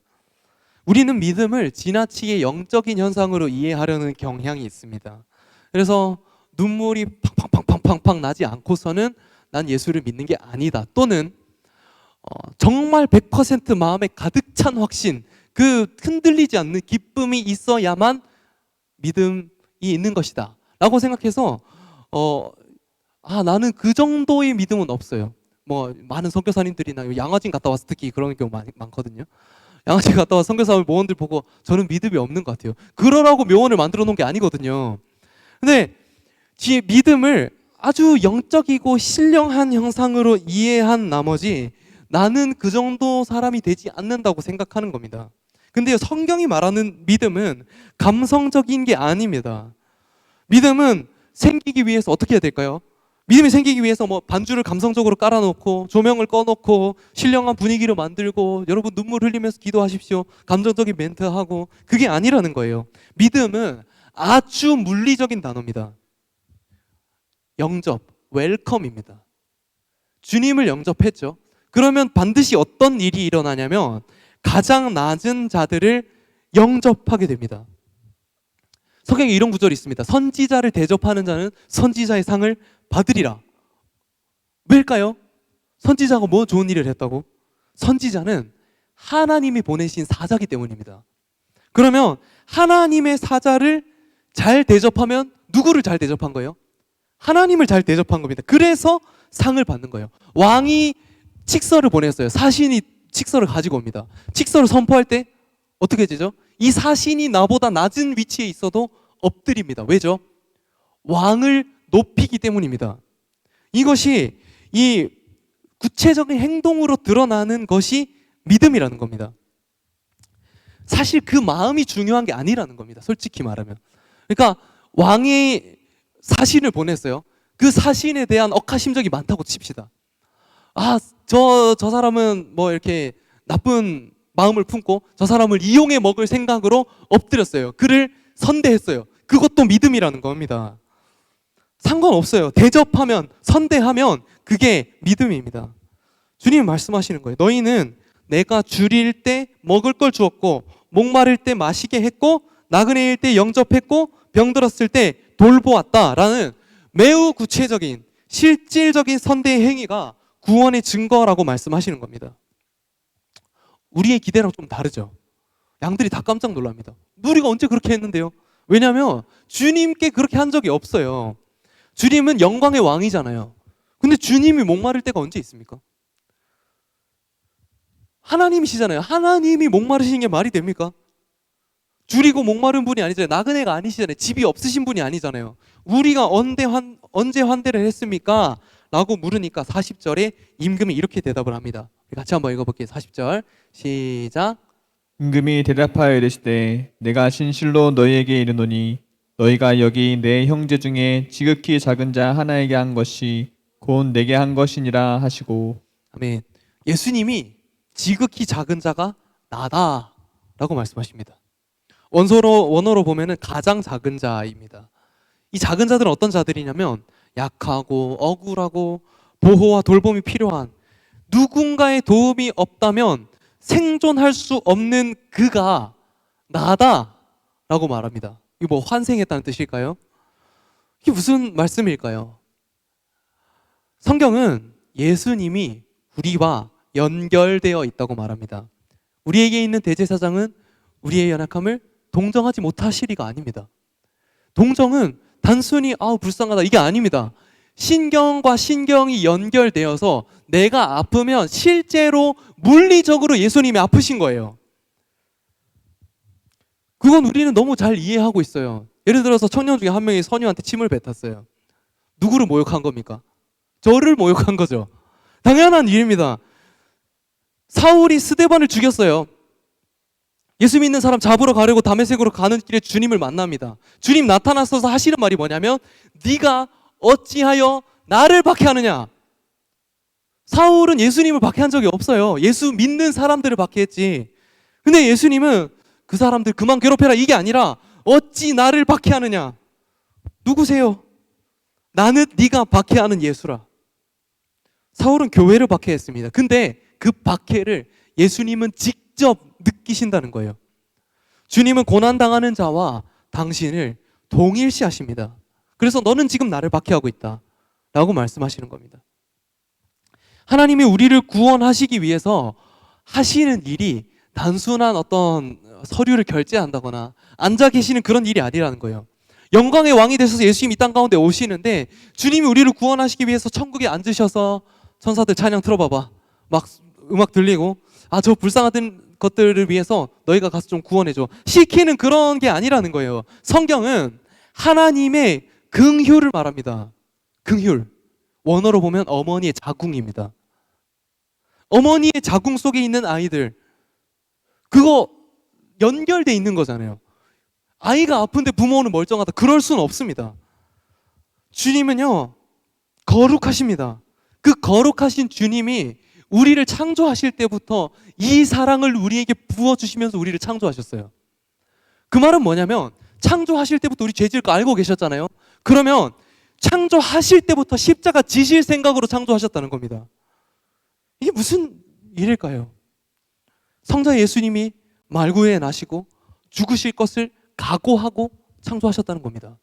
우리는 믿음을 지나치게 영적인 현상으로 이해하려는 경향이 있습니다. 그래서 눈물이 팡팡팡팡팡 나지 않고서는 난 예수를 믿는 게 아니다. 또는 정말 100% 마음에 가득 찬 확신, 그 흔들리지 않는 기쁨이 있어야만 믿음이 있는 것이다 라고 생각해서 나는 그 정도의 믿음은 없어요. 뭐 많은 선교사님들이나 양화진 갔다 와서 특히 그런 경우 많거든요. 양화진 갔다 와서 선교사 모원들 보고 저는 믿음이 없는 것 같아요. 그러라고 묘원을 만들어 놓은 게 아니거든요. 근데 믿음을 아주 영적이고 신령한 형상으로 이해한 나머지 나는 그 정도 사람이 되지 않는다고 생각하는 겁니다. 근데 성경이 말하는 믿음은 감성적인 게 아닙니다. 믿음은 생기기 위해서 어떻게 해야 될까요? 믿음이 생기기 위해서 뭐 반주를 감성적으로 깔아놓고 조명을 꺼놓고 신령한 분위기를 만들고 여러분 눈물 흘리면서 기도하십시오. 감정적인 멘트하고 그게 아니라는 거예요. 믿음은 아주 물리적인 단어입니다. 영접, 웰컴입니다. 주님을 영접했죠. 그러면 반드시 어떤 일이 일어나냐면 가장 낮은 자들을 영접하게 됩니다. 성경에 이런 구절이 있습니다. 선지자를 대접하는 자는 선지자의 상을 받으리라. 왜일까요? 선지자가 뭐 좋은 일을 했다고? 선지자는 하나님이 보내신 사자기 때문입니다. 그러면 하나님의 사자를 잘 대접하면 누구를 잘 대접한 거예요? 하나님을 잘 대접한 겁니다. 그래서 상을 받는 거예요. 왕이 칙서를 보냈어요. 사신이 칙서를 가지고 옵니다. 칙서를 선포할 때 어떻게 되죠? 이 사신이 나보다 낮은 위치에 있어도 엎드립니다. 왜죠? 왕을 높이기 때문입니다. 이것이 이 구체적인 행동으로 드러나는 것이 믿음이라는 겁니다. 사실 그 마음이 중요한 게 아니라는 겁니다. 솔직히 말하면. 그러니까 왕이 사신을 보냈어요. 그 사신에 대한 억하심적이 많다고 칩시다. 저 사람은 뭐 이렇게 나쁜 마음을 품고 저 사람을 이용해 먹을 생각으로 엎드렸어요. 그를 선대했어요. 그것도 믿음이라는 겁니다. 상관없어요. 대접하면, 선대하면 그게 믿음입니다. 주님이 말씀하시는 거예요. 너희는 내가 줄일 때 먹을 걸 주었고 목마를 때 마시게 했고 나그네일 때 영접했고 병들었을 때 돌보았다라는 매우 구체적인 실질적인 선대의 행위가 구원의 증거라고 말씀하시는 겁니다. 우리의 기대랑 좀 다르죠. 양들이 다 깜짝 놀랍니다. 우리가 언제 그렇게 했는데요? 왜냐하면 주님께 그렇게 한 적이 없어요. 주님은 영광의 왕이잖아요. 근데 주님이 목마를 때가 언제 있습니까? 하나님이시잖아요. 하나님이 목마르시는 게 말이 됩니까? 줄이고 목마른 분이 아니잖아요. 나그네가 아니시잖아요. 집이 없으신 분이 아니잖아요. 우리가 언제 환대를 했습니까? 라고 물으니까 40절에 임금이 이렇게 대답을 합니다. 같이 한번 읽어볼게요. 40절 시작. 임금이 대답하여 이르시되 내가 진실로 너희에게 이르노니 너희가 여기 내 형제 중에 지극히 작은 자 하나에게 한 것이 곧 내게 한 것이니라 하시고. 아멘. 예수님이 지극히 작은 자가 나다 라고 말씀하십니다. 원어로 보면은 가장 작은 자입니다. 이 작은 자들은 어떤 자들이냐면 약하고 억울하고 보호와 돌봄이 필요한, 누군가의 도움이 없다면 생존할 수 없는 그가 나다 라고 말합니다. 이게 뭐 환생했다는 뜻일까요? 이게 무슨 말씀일까요? 성경은 예수님이 우리와 연결되어 있다고 말합니다. 우리에게 있는 대제사장은 우리의 연약함을 동정하지 못하시리가 아닙니다. 동정은 단순히 불쌍하다 이게 아닙니다. 신경과 신경이 연결되어서 내가 아프면 실제로 물리적으로 예수님이 아프신 거예요. 그건 우리는 너무 잘 이해하고 있어요. 예를 들어서 청년 중에 한 명이 선유한테 침을 뱉었어요. 누구를 모욕한 겁니까? 저를 모욕한 거죠. 당연한 일입니다. 사울이 스데반을 죽였어요. 예수 믿는 사람 잡으러 가려고 다메섹으로 가는 길에 주님을 만납니다. 주님 나타나셔서 하시는 말이 뭐냐면 네가 어찌하여 나를 박해하느냐. 사울은 예수님을 박해한 적이 없어요. 예수 믿는 사람들을 박해했지. 근데 예수님은 그 사람들 그만 괴롭혀라 이게 아니라 어찌 나를 박해하느냐. 누구세요? 나는 네가 박해하는 예수라. 사울은 교회를 박해했습니다. 근데 그 박해를 예수님은 직접 느끼신다는 거예요. 주님은 고난당하는 자와 당신을 동일시하십니다. 그래서 너는 지금 나를 박해하고 있다 라고 말씀하시는 겁니다. 하나님이 우리를 구원하시기 위해서 하시는 일이 단순한 어떤 서류를 결제한다거나 앉아 계시는 그런 일이 아니라는 거예요. 영광의 왕이 되셔서 예수님이 이 땅 가운데 오시는데 주님이 우리를 구원하시기 위해서 천국에 앉으셔서 천사들 찬양 틀어봐봐 막 음악 들리고 저 불쌍한 것들을 위해서 너희가 가서 좀 구원해줘 시키는 그런 게 아니라는 거예요. 성경은 하나님의 긍휼을 말합니다. 긍휼, 원어로 보면 어머니의 자궁입니다. 어머니의 자궁 속에 있는 아이들, 그거 연결돼 있는 거잖아요. 아이가 아픈데 부모는 멀쩡하다, 그럴 수는 없습니다. 주님은요 거룩하십니다. 그 거룩하신 주님이 우리를 창조하실 때부터 이 사랑을 우리에게 부어주시면서 우리를 창조하셨어요. 그 말은 뭐냐면 창조하실 때부터 우리 죄질 거 알고 계셨잖아요. 그러면 창조하실 때부터 십자가 지실 생각으로 창조하셨다는 겁니다. 이게 무슨 일일까요? 성자 예수님이 말구에 나시고 죽으실 것을 각오하고 창조하셨다는 겁니다.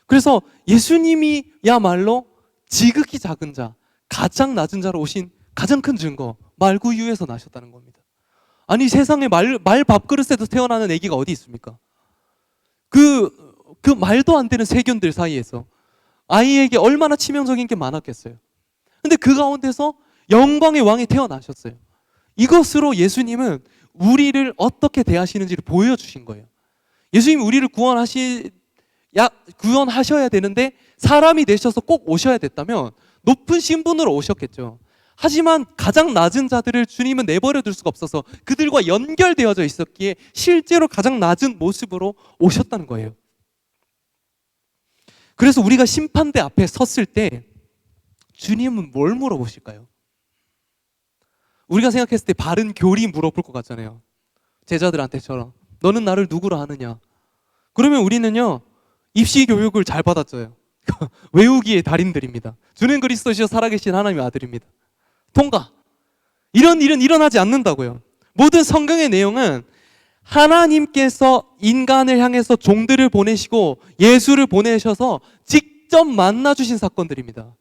그래서 예수님이야말로 지극히 작은 자, 가장 낮은 자로 오신 가장 큰 증거, 말구유에서 나셨다는 겁니다. 아니 세상에 말 밥그릇에도 태어나는 아기가 어디 있습니까? 그 말도 안 되는 세균들 사이에서 아이에게 얼마나 치명적인 게 많았겠어요. 근데 그 가운데서 영광의 왕이 태어나셨어요. 이것으로 예수님은 우리를 어떻게 대하시는지를 보여주신 거예요. 예수님이 우리를 구원하셔야 되는데 사람이 되셔서 꼭 오셔야 됐다면 높은 신분으로 오셨겠죠. 하지만 가장 낮은 자들을 주님은 내버려 둘 수가 없어서 그들과 연결되어져 있었기에 실제로 가장 낮은 모습으로 오셨다는 거예요. 그래서 우리가 심판대 앞에 섰을 때 주님은 뭘 물어보실까요? 우리가 생각했을 때 바른 교리 물어볼 것 같잖아요. 제자들한테처럼 너는 나를 누구로 아느냐. 그러면 우리는요 입시 교육을 잘 받았어요. 외우기의 달인들입니다. 주는 그리스도시여 살아계신 하나님의 아들입니다. 통과. 이런 일은 일어나지 않는다고요. 모든 성경의 내용은 하나님께서 인간을 향해서 종들을 보내시고 예수를 보내셔서 직접 만나 주신 사건들입니다.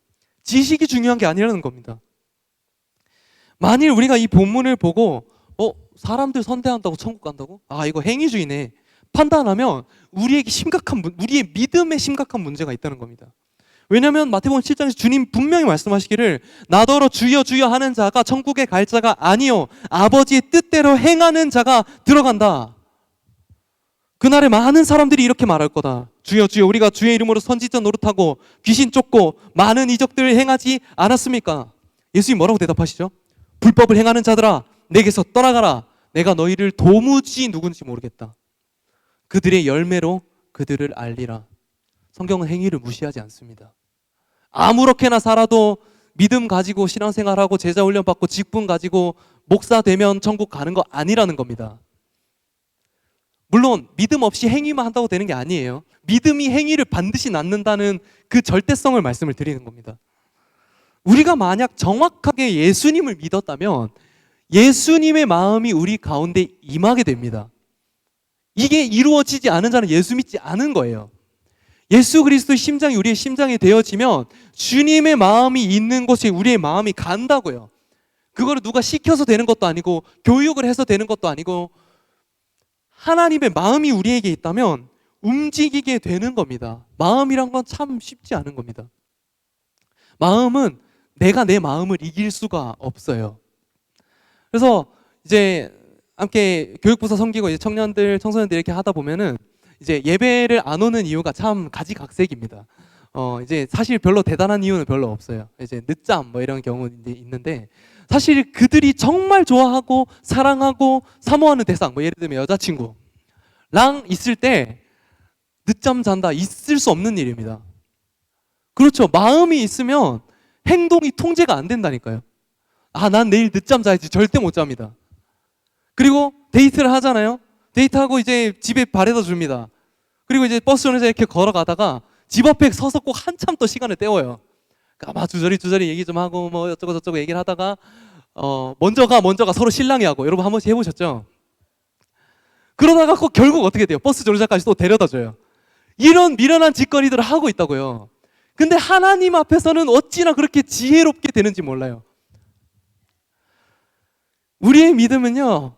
지식이 중요한 게 아니라는 겁니다. 만일 우리가 이 본문을 보고 사람들 선대한다고 천국 간다고? 아, 이거 행위주의네. 판단하면 우리의 믿음에 심각한 문제가 있다는 겁니다. 왜냐하면 마태복음 7장에서 주님 분명히 말씀하시기를 나더러 주여 주여 하는 자가 천국에 갈 자가 아니요 아버지의 뜻대로 행하는 자가 들어간다. 그날에 많은 사람들이 이렇게 말할 거다. 주여 주여 우리가 주의 이름으로 선지자 노릇하고 귀신 쫓고 많은 이적들을 행하지 않았습니까? 예수님 뭐라고 대답하시죠? 불법을 행하는 자들아 내게서 떠나가라. 내가 너희를 도무지 누군지 모르겠다. 그들의 열매로 그들을 알리라. 성경은 행위를 무시하지 않습니다. 아무렇게나 살아도 믿음 가지고 신앙생활하고 제자 훈련 받고 직분 가지고 목사 되면 천국 가는 거 아니라는 겁니다. 물론 믿음 없이 행위만 한다고 되는 게 아니에요. 믿음이 행위를 반드시 낳는다는 그 절대성을 말씀을 드리는 겁니다. 우리가 만약 정확하게 예수님을 믿었다면 예수님의 마음이 우리 가운데 임하게 됩니다. 이게 이루어지지 않은 자는 예수 믿지 않은 거예요. 예수 그리스도의 심장이 우리의 심장이 되어지면 주님의 마음이 있는 곳에 우리의 마음이 간다고요. 그거를 누가 시켜서 되는 것도 아니고 교육을 해서 되는 것도 아니고 하나님의 마음이 우리에게 있다면 움직이게 되는 겁니다. 마음이란 건 참 쉽지 않은 겁니다. 마음은 내가 내 마음을 이길 수가 없어요. 그래서 이제 함께 교육부서 섬기고 이제 청년들, 청소년들 이렇게 하다 보면은 이제 예배를 안 오는 이유가 참 가지각색입니다. 이제 사실 별로 대단한 이유는 별로 없어요. 이제 늦잠 뭐 이런 경우 있는데 사실 그들이 정말 좋아하고 사랑하고 사모하는 대상, 뭐 예를 들면 여자친구랑 있을 때 늦잠 잔다 있을 수 없는 일입니다. 그렇죠. 마음이 있으면 행동이 통제가 안 된다니까요. 아, 난 내일 늦잠 자야지. 절대 못 잡니다. 그리고 데이트를 하잖아요. 데이트하고 이제 집에 바래다 줍니다. 그리고 이제 버스 정류장에 이렇게 걸어가다가 집 앞에 서서 꼭 한참 또 시간을 때워요. 아마 주저리 얘기 좀 하고 뭐 어쩌고 저쩌고 얘기를 하다가 먼저가 서로 실랑이 하고, 여러분 한 번씩 해보셨죠? 그러다가 꼭 결국 어떻게 돼요? 버스 정류장까지 또 데려다 줘요. 이런 미련한 짓거리들을 하고 있다고요. 근데 하나님 앞에서는 어찌나 그렇게 지혜롭게 되는지 몰라요. 우리의 믿음은요,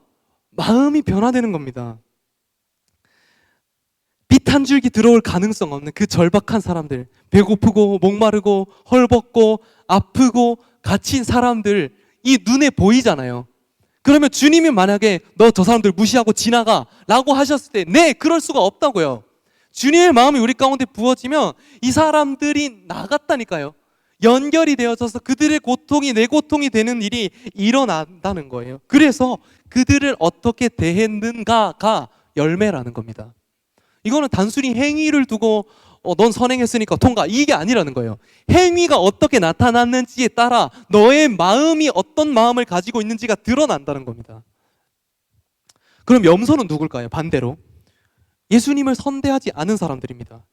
마음이 변화되는 겁니다. 빛 한 줄기 들어올 가능성 없는 그 절박한 사람들, 배고프고 목마르고 헐벗고 아프고 갇힌 사람들, 이 눈에 보이잖아요. 그러면 주님이 만약에 너 저 사람들 무시하고 지나가 라고 하셨을 때 네, 그럴 수가 없다고요. 주님의 마음이 우리 가운데 부어지면 이 사람들이 나갔다니까요. 연결이 되어져서 그들의 고통이 내 고통이 되는 일이 일어난다는 거예요. 그래서 그들을 어떻게 대했는가가 열매라는 겁니다. 이거는 단순히 행위를 두고 넌 선행했으니까 통과, 이게 아니라는 거예요. 행위가 어떻게 나타났는지에 따라 너의 마음이 어떤 마음을 가지고 있는지가 드러난다는 겁니다. 그럼 염소는 누굴까요? 반대로 예수님을 선대하지 않은 사람들입니다.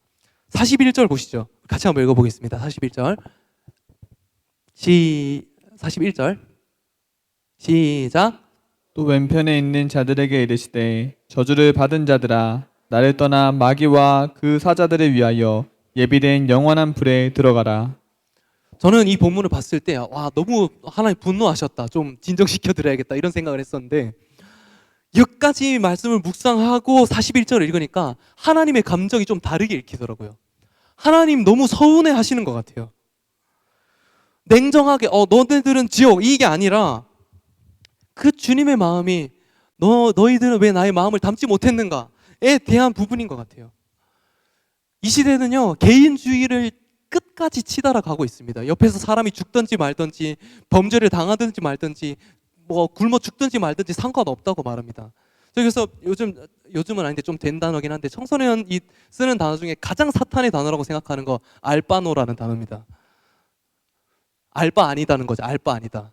41절 보시죠. 같이 한번 읽어보겠습니다. 41절 41절 시작. 또 왼편에 있는 자들에게 이르시되 저주를 받은 자들아 나를 떠나 마귀와 그 사자들을 위하여 예비된 영원한 불에 들어가라. 저는 이 본문을 봤을 때 와, 너무 하나님 분노하셨다, 좀 진정시켜 드려야겠다 이런 생각을 했었는데 여기까지 말씀을 묵상하고 41절을 읽으니까 하나님의 감정이 좀 다르게 읽히더라고요. 하나님 너무 서운해 하시는 것 같아요. 냉정하게 너네들은 지옥, 이게 아니라 그 주님의 마음이 너희들은 왜 나의 마음을 담지 못했는가에 대한 부분인 것 같아요. 이 시대는요, 개인주의를 끝까지 치달아 가고 있습니다. 옆에서 사람이 죽든지 말든지 범죄를 당하든지 말든지 뭐 굶어 죽든지 말든지 상관없다고 말합니다. 그래서 요즘은 아닌데 좀 된 단어긴 한데 청소년이 쓰는 단어 중에 가장 사탄의 단어라고 생각하는 거 알바노라는 단어입니다. 알바 아니다는 거죠. 알바 아니다.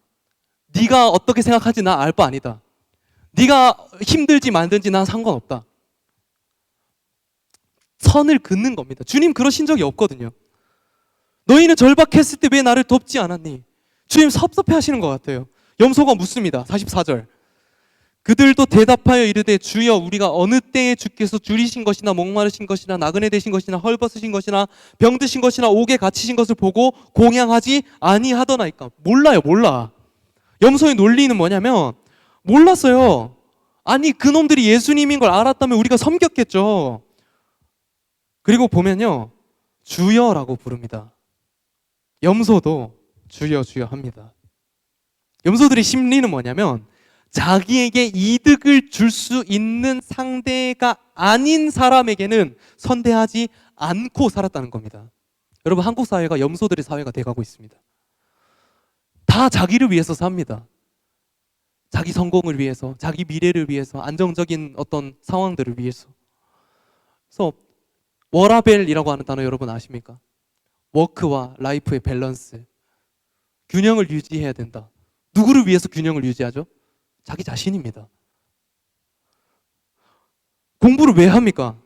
네가 어떻게 생각하지 나 알바 아니다. 네가 힘들지 말든지 난 상관없다. 선을 긋는 겁니다. 주님 그러신 적이 없거든요. 너희는 절박했을 때 왜 나를 돕지 않았니? 주님 섭섭해 하시는 것 같아요. 염소가 묻습니다. 44절. 그들도 대답하여 이르되 주여 우리가 어느 때에 주께서 줄이신 것이나 목마르신 것이나 나그네 되신 것이나 헐벗으신 것이나 병드신 것이나 옥에 갇히신 것을 보고 공양하지 아니하더나이까. 몰라. 염소의 논리는 뭐냐면 몰랐어요. 아니 그놈들이 예수님인 걸 알았다면 우리가 섬겼겠죠. 그리고 보면요, 주여라고 부릅니다. 염소도 주여 주여 합니다. 염소들의 심리는 뭐냐면 자기에게 이득을 줄 수 있는 상대가 아닌 사람에게는 선대하지 않고 살았다는 겁니다. 여러분, 한국 사회가 염소들의 사회가 돼가고 있습니다. 다 자기를 위해서 삽니다. 자기 성공을 위해서, 자기 미래를 위해서, 안정적인 어떤 상황들을 위해서. 그래서 워라벨이라고 하는 단어 여러분 아십니까? 워크와 라이프의 밸런스, 균형을 유지해야 된다. 누구를 위해서 균형을 유지하죠? 자기 자신입니다. 공부를 왜 합니까?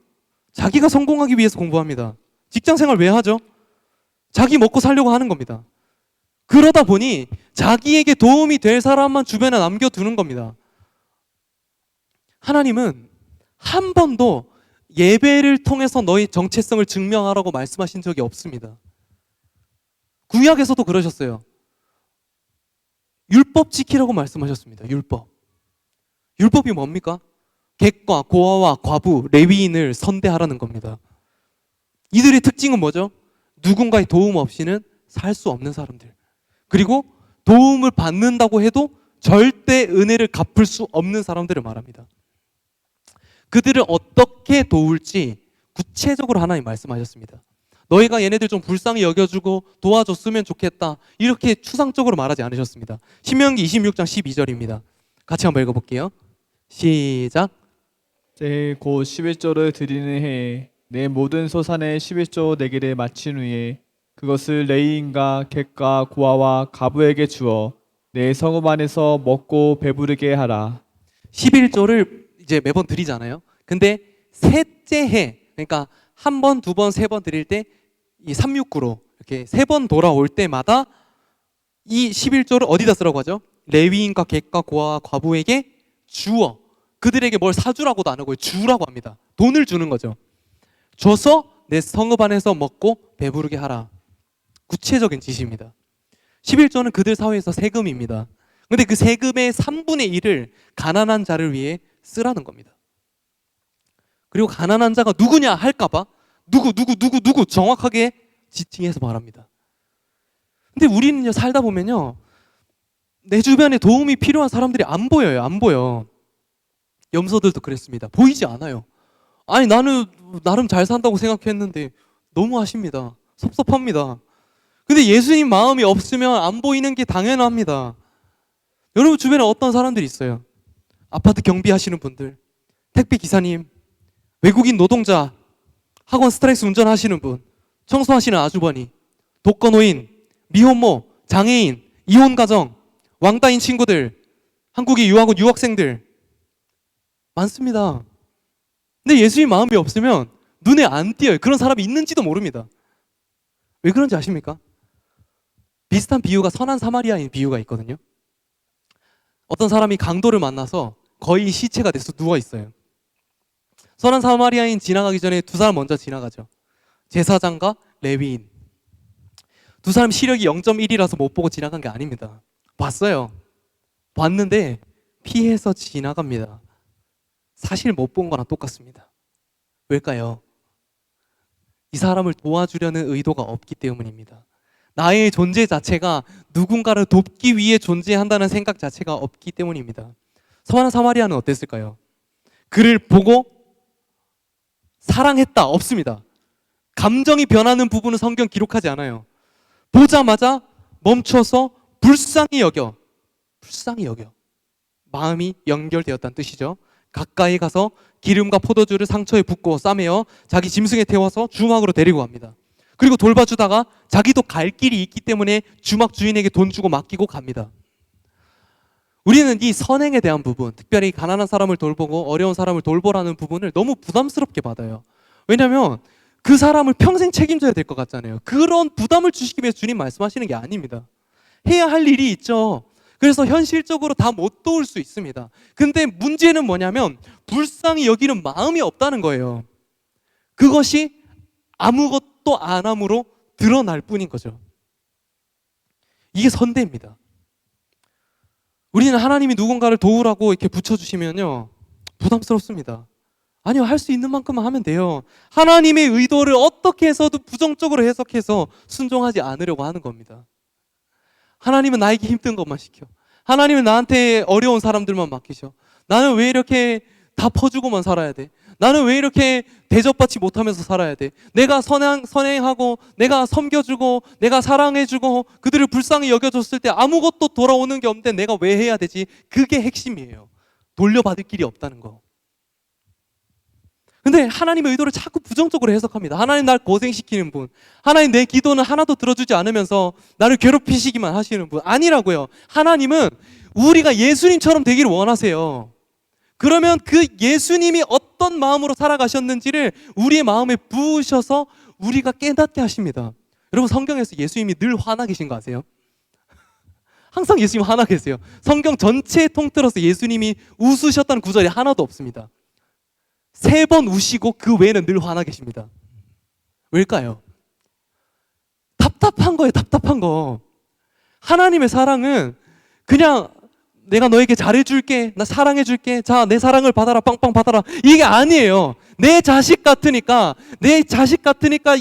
자기가 성공하기 위해서 공부합니다. 직장 생활 왜 하죠? 자기 먹고 살려고 하는 겁니다. 그러다 보니 자기에게 도움이 될 사람만 주변에 남겨두는 겁니다. 하나님은 한 번도 예배를 통해서 너의 정체성을 증명하라고 말씀하신 적이 없습니다. 구약에서도 그러셨어요. 율법 지키라고 말씀하셨습니다. 율법이 뭡니까? 객과 고아와 과부, 레위인을 선대하라는 겁니다. 이들의 특징은 뭐죠? 누군가의 도움 없이는 살 수 없는 사람들. 그리고 도움을 받는다고 해도 절대 은혜를 갚을 수 없는 사람들을 말합니다. 그들을 어떻게 도울지 구체적으로 하나님 말씀하셨습니다. 너희가 얘네들 좀 불쌍히 여겨주고 도와줬으면 좋겠다, 이렇게 추상적으로 말하지 않으셨습니다. 신명기 26장 12절입니다. 같이 한번 읽어볼게요. 시작. 곧 11조를 드리는 해에 내 모든 소산의 11조 내기를 마친 후에 그것을 레위인과 객과 고아와 가부에게 주어 내 성읍 안에서 먹고 배부르게 하라. 11조를 이제 매번 드리잖아요. 근데 셋째 해, 그러니까 한 번, 두 번, 세 번 드릴 때 이 369로 이렇게 세 번 돌아올 때마다 이 11조를 어디다 쓰라고 하죠? 레위인과 객과 고아와 과부에게 주어. 그들에게 뭘 사주라고도 안 하고 주라고 합니다. 돈을 주는 거죠. 줘서 내 성읍 안에서 먹고 배부르게 하라. 구체적인 지시입니다. 11조는 그들 사회에서 세금입니다. 근데 그 세금의 3분의 1을 가난한 자를 위해 쓰라는 겁니다. 그리고 가난한 자가 누구냐 할까봐 누구 정확하게 지칭해서 말합니다. 근데 우리는요, 살다 보면요, 내 주변에 도움이 필요한 사람들이 안 보여요. 안 보여. 염소들도 그랬습니다. 보이지 않아요. 아니 나는 나름 잘 산다고 생각했는데 너무 하십니다. 섭섭합니다. 근데 예수님 마음이 없으면 안 보이는 게 당연합니다. 여러분 주변에 어떤 사람들이 있어요. 아파트 경비하시는 분들, 택배 기사님, 외국인 노동자, 학원 스트레스 운전하시는 분, 청소하시는 아주버니, 독거노인, 미혼모, 장애인, 이혼 가정, 왕따인 친구들, 한국에 유학 온 유학생들 많습니다. 근데 예수님 마음이 없으면 눈에 안 띄어요. 그런 사람이 있는지도 모릅니다. 왜 그런지 아십니까? 비슷한 비유가 선한 사마리아인 비유가 있거든요. 어떤 사람이 강도를 만나서 거의 시체가 돼서 누워 있어요. 선한 사마리아인 지나가기 전에 두 사람 먼저 지나가죠. 제사장과 레위인. 두 사람 시력이 0.1이라서 못 보고 지나간 게 아닙니다. 봤어요. 봤는데 피해서 지나갑니다. 사실 못 본 거랑 똑같습니다. 왜일까요? 이 사람을 도와주려는 의도가 없기 때문입니다. 나의 존재 자체가 누군가를 돕기 위해 존재한다는 생각 자체가 없기 때문입니다. 선한 사마리아는 어땠을까요? 그를 보고 사랑했다 없습니다. 감정이 변하는 부분은 성경 기록하지 않아요. 보자마자 멈춰서 불쌍히 여겨 마음이 연결되었다는 뜻이죠. 가까이 가서 기름과 포도주를 상처에 붓고 싸매어 자기 짐승에 태워서 주막으로 데리고 갑니다. 그리고 돌봐주다가 자기도 갈 길이 있기 때문에 주막 주인에게 돈 주고 맡기고 갑니다. 우리는 이 선행에 대한 부분, 특별히 가난한 사람을 돌보고 어려운 사람을 돌보라는 부분을 너무 부담스럽게 받아요. 왜냐하면 그 사람을 평생 책임져야 될 것 같잖아요. 그런 부담을 주시기 위해서 주님 말씀하시는 게 아닙니다. 해야 할 일이 있죠. 그래서 현실적으로 다 못 도울 수 있습니다. 근데 문제는 뭐냐면 불쌍히 여기는 마음이 없다는 거예요. 그것이 아무것도 안 함으로 드러날 뿐인 거죠. 이게 선대입니다. 우리는 하나님이 누군가를 도우라고 이렇게 붙여주시면요, 부담스럽습니다. 아니요, 할 수 있는 만큼만 하면 돼요. 하나님의 의도를 어떻게 해서도 부정적으로 해석해서 순종하지 않으려고 하는 겁니다. 하나님은 나에게 힘든 것만 시켜. 하나님은 나한테 어려운 사람들만 맡기셔. 나는 왜 이렇게 다 퍼주고만 살아야 돼? 나는 왜 이렇게 대접받지 못하면서 살아야 돼? 내가 선행하고 내가 섬겨주고 내가 사랑해주고 그들을 불쌍히 여겨줬을 때 아무것도 돌아오는 게 없는데 내가 왜 해야 되지? 그게 핵심이에요. 돌려받을 길이 없다는 거. 근데 하나님의 의도를 자꾸 부정적으로 해석합니다. 하나님 날 고생시키는 분, 하나님 내 기도는 하나도 들어주지 않으면서 나를 괴롭히시기만 하시는 분, 아니라고요. 하나님은 우리가 예수님처럼 되기를 원하세요. 그러면 그 예수님이 어떤 마음으로 살아가셨는지를 우리의 마음에 부으셔서 우리가 깨닫게 하십니다. 여러분, 성경에서 예수님이 늘 화나 계신 거 아세요? 항상 예수님 화나 계세요. 성경 전체에 통틀어서 예수님이 웃으셨다는 구절이 하나도 없습니다. 3번 우시고 그 외에는 늘 화나 계십니다. 왜일까요? 답답한 거예요. 답답한 거. 하나님의 사랑은 그냥 내가 너에게 잘해줄게, 나 사랑해줄게, 자 내 사랑을 받아라, 빵빵 받아라, 이게 아니에요. 내 자식 같으니까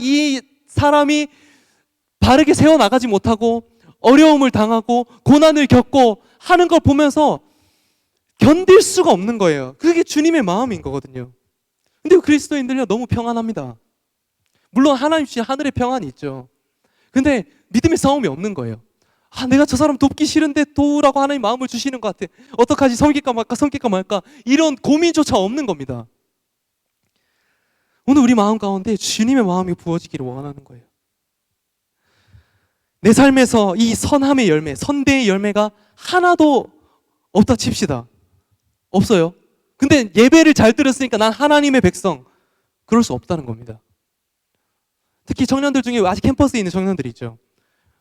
이 사람이 바르게 세워나가지 못하고 어려움을 당하고 고난을 겪고 하는 걸 보면서 견딜 수가 없는 거예요. 그게 주님의 마음인 거거든요. 근데 그리스도인들요, 너무 평안합니다. 물론 하나님 주신 하늘의 평안이 있죠. 근데 믿음의 싸움이 없는 거예요. 내가 저 사람 돕기 싫은데 도우라고 하나님 마음을 주시는 것 같아. 어떡하지? 섬길까 말까 이런 고민조차 없는 겁니다. 오늘 우리 마음 가운데 주님의 마음이 부어지기를 원하는 거예요. 내 삶에서 이 선함의 열매, 선대의 열매가 하나도 없다 칩시다. 없어요. 근데 예배를 잘 들었으니까 난 하나님의 백성. 그럴 수 없다는 겁니다. 특히 청년들 중에 아직 캠퍼스에 있는 청년들이 있죠.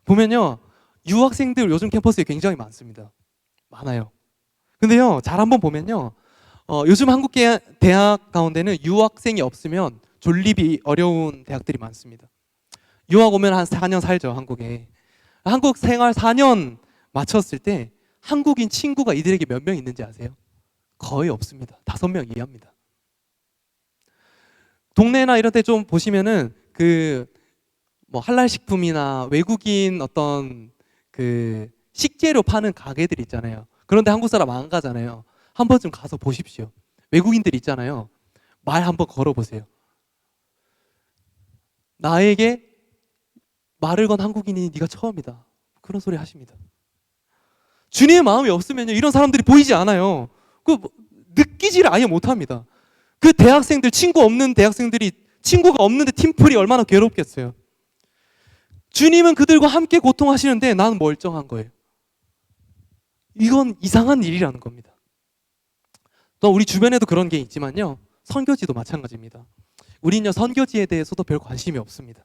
보면요, 유학생들 요즘 캠퍼스에 굉장히 많습니다. 많아요. 근데요, 잘 한번 보면요, 요즘 한국 대학 가운데는 유학생이 없으면 존립이 어려운 대학들이 많습니다. 유학 오면 한 4년 살죠, 한국에. 한국 생활 4년 마쳤을 때 한국인 친구가 이들에게 몇 명 있는지 아세요? 거의 없습니다. 5명 이하입니다. 동네나 이런 데 좀 보시면은 할랄 식품이나 외국인 어떤 식재료 파는 가게들 있잖아요. 그런데 한국 사람 안 가잖아요. 한 번쯤 가서 보십시오. 외국인들 있잖아요. 말 한번 걸어보세요. 나에게 말을 건 한국인이 네가 처음이다. 그런 소리 하십니다. 주님의 마음이 없으면요, 이런 사람들이 보이지 않아요. 느끼지를 아예 못합니다. 그 대학생들, 친구 없는 대학생들이 친구가 없는데 팀플이 얼마나 괴롭겠어요. 주님은 그들과 함께 고통하시는데 나는 멀쩡한 거예요. 이건 이상한 일이라는 겁니다. 또 우리 주변에도 그런 게 있지만요, 선교지도 마찬가지입니다. 우리는요, 선교지에 대해서도 별 관심이 없습니다.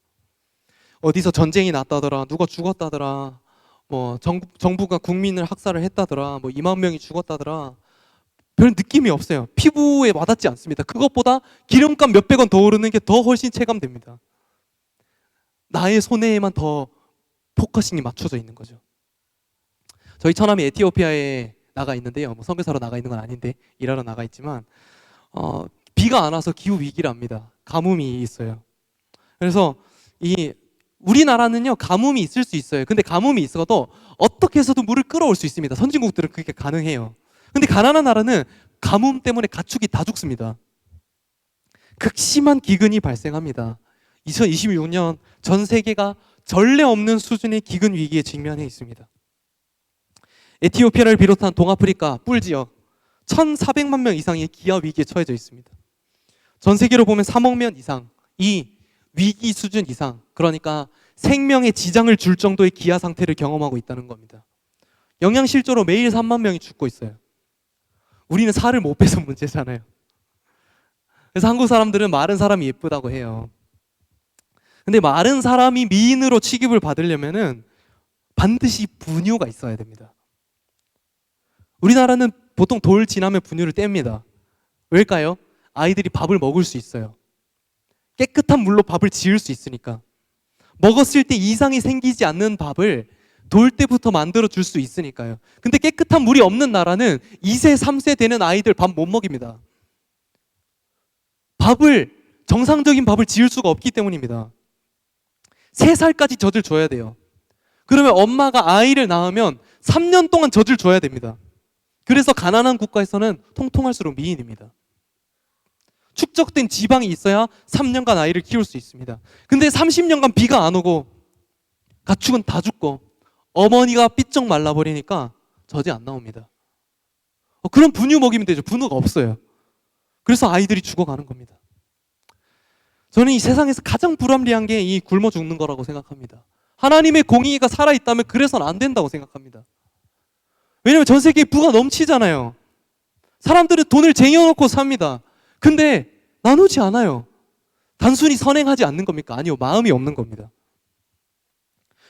어디서 전쟁이 났다더라, 누가 죽었다더라, 정부가 국민을 학살을 했다더라, 2만 명이 죽었다더라, 별 느낌이 없어요. 피부에 와닿지 않습니다. 그것보다 기름값 몇백 원 더 오르는 게 더 훨씬 체감됩니다. 나의 손해에만 더 포커싱이 맞춰져 있는 거죠. 저희 처남이 에티오피아에 나가 있는데요, 선교사로 나가 있는 건 아닌데 일하러 나가 있지만 비가 안 와서 기후 위기랍니다. 가뭄이 있어요. 그래서 우리나라는요, 가뭄이 있을 수 있어요. 근데 가뭄이 있어도 어떻게 해서도 물을 끌어올 수 있습니다. 선진국들은 그게 가능해요. 근데 가난한 나라는 가뭄 때문에 가축이 다 죽습니다. 극심한 기근이 발생합니다. 2026년 전 세계가 전례 없는 수준의 기근 위기에 직면해 있습니다. 에티오피아를 비롯한 동아프리카 뿔 지역 1,400만 명 이상이 기아 위기에 처해져 있습니다. 전 세계로 보면 3억 명 이상, 이 위기 수준 이상, 그러니까 생명에 지장을 줄 정도의 기아 상태를 경험하고 있다는 겁니다. 영양실조로 매일 3만 명이 죽고 있어요. 우리는 살을 못 빼서 문제잖아요. 그래서 한국 사람들은 마른 사람이 예쁘다고 해요. 근데 마른 사람이 미인으로 취급을 받으려면은 반드시 분유가 있어야 됩니다. 우리나라는 보통 돌 지나면 분유를 뗍니다. 왜일까요? 아이들이 밥을 먹을 수 있어요. 깨끗한 물로 밥을 지을 수 있으니까. 먹었을 때 이상이 생기지 않는 밥을 돌 때부터 만들어 줄 수 있으니까요. 근데 깨끗한 물이 없는 나라는 2세, 3세 되는 아이들 밥 못 먹입니다. 정상적인 밥을 지을 수가 없기 때문입니다. 3살까지 젖을 줘야 돼요. 그러면 엄마가 아이를 낳으면 3년 동안 젖을 줘야 됩니다. 그래서 가난한 국가에서는 통통할수록 미인입니다. 축적된 지방이 있어야 3년간 아이를 키울 수 있습니다. 근데 30년간 비가 안 오고 가축은 다 죽고 어머니가 삐쩍 말라버리니까 젖이 안 나옵니다. 그럼 분유 먹이면 되죠. 분유가 없어요. 그래서 아이들이 죽어가는 겁니다. 저는 이 세상에서 가장 불합리한 게 이 굶어 죽는 거라고 생각합니다. 하나님의 공의가 살아있다면 그래서는 안 된다고 생각합니다. 왜냐면 전 세계에 부가 넘치잖아요. 사람들은 돈을 쟁여놓고 삽니다. 근데 나누지 않아요. 단순히 선행하지 않는 겁니까? 아니요. 마음이 없는 겁니다.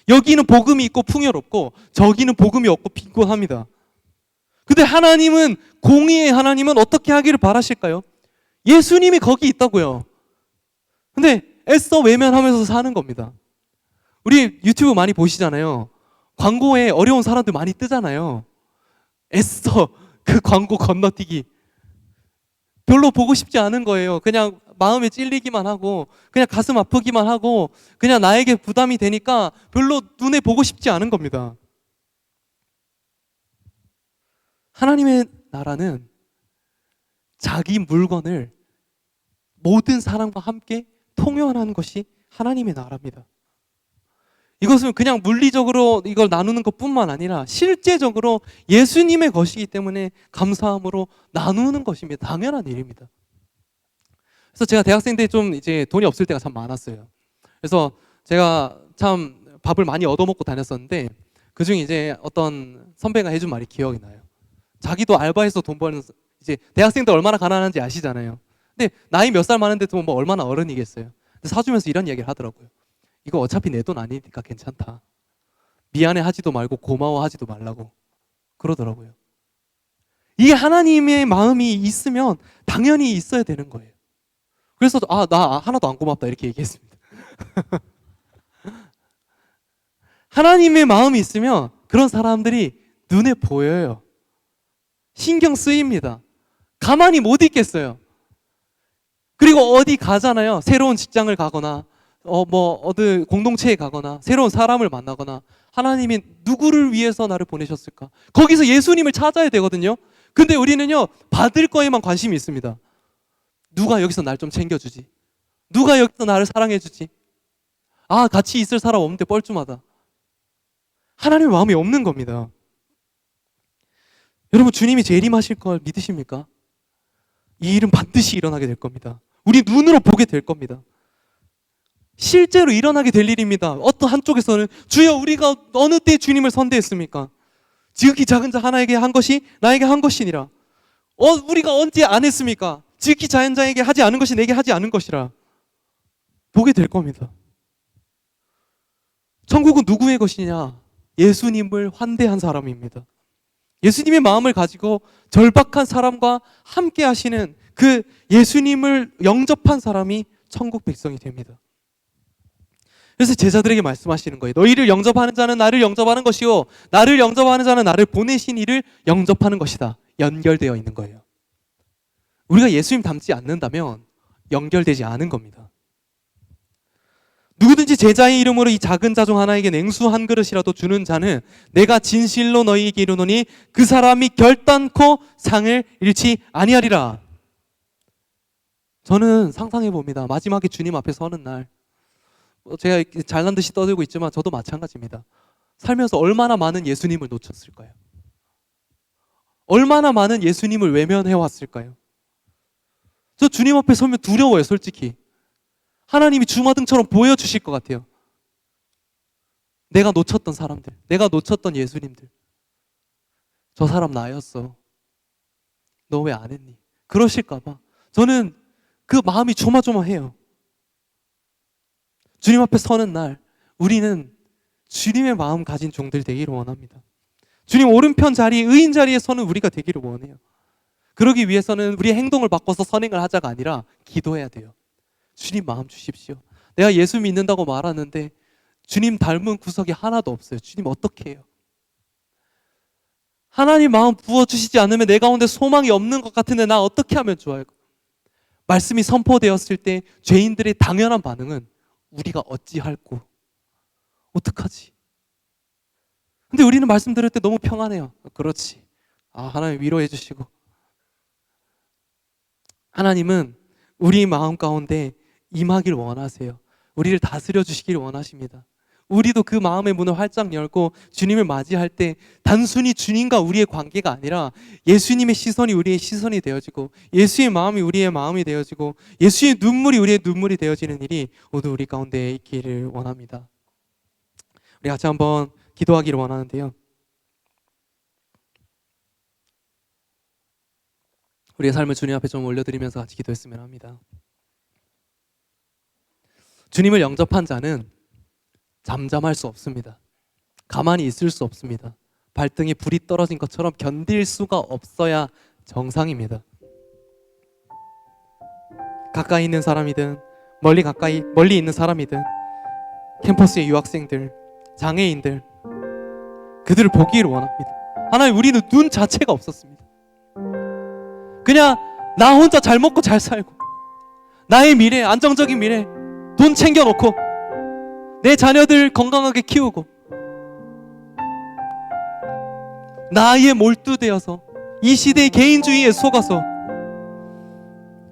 여기는 복음이 있고 풍요롭고 저기는 복음이 없고 빈곤합니다. 근데 하나님은, 공의의 하나님은 어떻게 하기를 바라실까요? 예수님이 거기 있다고요. 근데 애써 외면하면서 사는 겁니다. 우리 유튜브 많이 보시잖아요. 광고에 어려운 사람들 많이 뜨잖아요. 애써 그 광고 건너뛰기. 별로 보고 싶지 않은 거예요. 그냥 마음에 찔리기만 하고, 그냥 가슴 아프기만 하고, 그냥 나에게 부담이 되니까 별로 눈에 보고 싶지 않은 겁니다. 하나님의 나라는 자기 물건을 모든 사람과 함께 통용하는 것이 하나님의 나라입니다. 이것은 그냥 물리적으로 이걸 나누는 것뿐만 아니라 실제적으로 예수님의 것이기 때문에 감사함으로 나누는 것입니다. 당연한 일입니다. 그래서 제가 대학생 때 좀 이제 돈이 없을 때가 참 많았어요. 그래서 제가 참 밥을 많이 얻어먹고 다녔었는데 그중에 이제 어떤 선배가 해준 말이 기억이 나요. 자기도 알바해서 돈 버는, 이제 대학생 때 얼마나 가난한지 아시잖아요. 근데 나이 몇 살 많은데도 뭐 얼마나 어른이겠어요. 근데 사주면서 이런 얘기를 하더라고요. 이거 어차피 내 돈 아니니까 괜찮다. 미안해 하지도 말고 고마워 하지도 말라고 그러더라고요. 이게 하나님의 마음이 있으면 당연히 있어야 되는 거예요. 그래서 나 하나도 안 고맙다 이렇게 얘기했습니다. 하나님의 마음이 있으면 그런 사람들이 눈에 보여요. 신경 쓰입니다. 가만히 못 있겠어요. 그리고 어디 가잖아요. 새로운 직장을 가거나 어디 공동체에 가거나 새로운 사람을 만나거나 하나님이 누구를 위해서 나를 보내셨을까? 거기서 예수님을 찾아야 되거든요. 근데 우리는요, 받을 거에만 관심이 있습니다. 누가 여기서 날 좀 챙겨주지? 누가 여기서 나를 사랑해주지? 같이 있을 사람 없는데 뻘쭘하다. 하나님의 마음이 없는 겁니다. 여러분, 주님이 재림하실 걸 믿으십니까? 이 일은 반드시 일어나게 될 겁니다. 우리 눈으로 보게 될 겁니다. 실제로 일어나게 될 일입니다. 어떤 한쪽에서는 주여 우리가 어느 때 주님을 선대했습니까? 지극히 작은 자 하나에게 한 것이 나에게 한 것이니라. 우리가 언제 안 했습니까? 지극히 작은 자에게 하지 않은 것이 내게 하지 않은 것이라. 보게 될 겁니다. 천국은 누구의 것이냐? 예수님을 환대한 사람입니다. 예수님의 마음을 가지고 절박한 사람과 함께 하시는 그 예수님을 영접한 사람이 천국 백성이 됩니다. 그래서 제자들에게 말씀하시는 거예요. 너희를 영접하는 자는 나를 영접하는 것이요, 나를 영접하는 자는 나를 보내신 이를 영접하는 것이다. 연결되어 있는 거예요. 우리가 예수님 닮지 않는다면 연결되지 않은 겁니다. 누구든지 제자의 이름으로 이 작은 자 중 하나에게 냉수 한 그릇이라도 주는 자는 내가 진실로 너희에게 이르노니 그 사람이 결단코 상을 잃지 아니하리라. 저는 상상해 봅니다. 마지막에 주님 앞에 서는 날, 제가 잘난 듯이 떠들고 있지만 저도 마찬가지입니다. 살면서 얼마나 많은 예수님을 놓쳤을까요? 얼마나 많은 예수님을 외면해 왔을까요? 저 주님 앞에 서면 두려워요, 솔직히. 하나님이 주마등처럼 보여주실 것 같아요. 내가 놓쳤던 사람들, 내가 놓쳤던 예수님들. 저 사람 나였어. 너 왜 안 했니? 그러실까 봐. 저는 그 마음이 조마조마해요. 주님 앞에 서는 날 우리는 주님의 마음 가진 종들 되기를 원합니다. 주님 오른편 자리, 의인 자리에 서는 우리가 되기를 원해요. 그러기 위해서는 우리의 행동을 바꿔서 선행을 하자가 아니라 기도해야 돼요. 주님 마음 주십시오. 내가 예수 믿는다고 말하는데 주님 닮은 구석이 하나도 없어요. 주님 어떻게 해요? 하나님 마음 부어주시지 않으면 내 가운데 소망이 없는 것 같은데 나 어떻게 하면 좋아요? 말씀이 선포되었을 때 죄인들의 당연한 반응은 우리가 어찌할꼬? 어떡하지? 근데 우리는 말씀 들을 때 너무 평안해요. 그렇지. 하나님 위로해 주시고. 하나님은 우리 마음 가운데 임하길 원하세요. 우리를 다스려 주시길 원하십니다. 우리도 그 마음의 문을 활짝 열고 주님을 맞이할 때 단순히 주님과 우리의 관계가 아니라 예수님의 시선이 우리의 시선이 되어지고 예수의 마음이 우리의 마음이 되어지고 예수의 눈물이 우리의 눈물이 되어지는 일이 모두 우리 가운데 있기를 원합니다. 우리 같이 한번 기도하기를 원하는데요. 우리의 삶을 주님 앞에 좀 올려드리면서 같이 기도했으면 합니다. 주님을 영접한 자는 잠잠할 수 없습니다. 가만히 있을 수 없습니다. 발등에 불이 떨어진 것처럼 견딜 수가 없어야 정상입니다. 가까이 있는 사람이든 멀리 있는 사람이든 캠퍼스의 유학생들, 장애인들 그들을 보기를 원합니다. 하나님 우리는 눈 자체가 없었습니다. 그냥 나 혼자 잘 먹고 잘 살고 나의 미래, 안정적인 미래 돈 챙겨놓고 내 자녀들 건강하게 키우고 나에 몰두되어서 이 시대의 개인주의에 속아서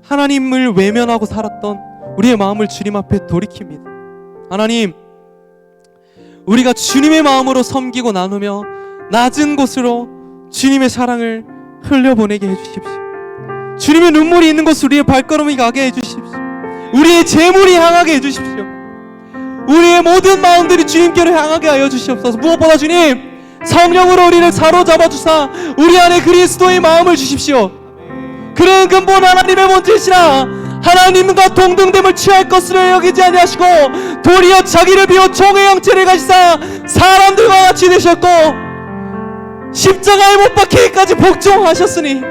하나님을 외면하고 살았던 우리의 마음을 주님 앞에 돌이킵니다. 하나님, 우리가 주님의 마음으로 섬기고 나누며 낮은 곳으로 주님의 사랑을 흘려보내게 해주십시오. 주님의 눈물이 있는 곳으로 우리의 발걸음이 가게 해주십시오. 우리의 재물이 향하게 해주십시오. 우리의 모든 마음들이 주님께로 향하게 하여 주시옵소서. 무엇보다 주님, 성령으로 우리를 사로잡아 주사 우리 안에 그리스도의 마음을 주십시오. 그는 근본 하나님의 본체시라 하나님과 동등됨을 취할 것으로 여기지 아니하시고 도리어 자기를 비워 종의 형체를 가지사 사람들과 같이 되셨고 십자가에 못 박히기까지 복종하셨으니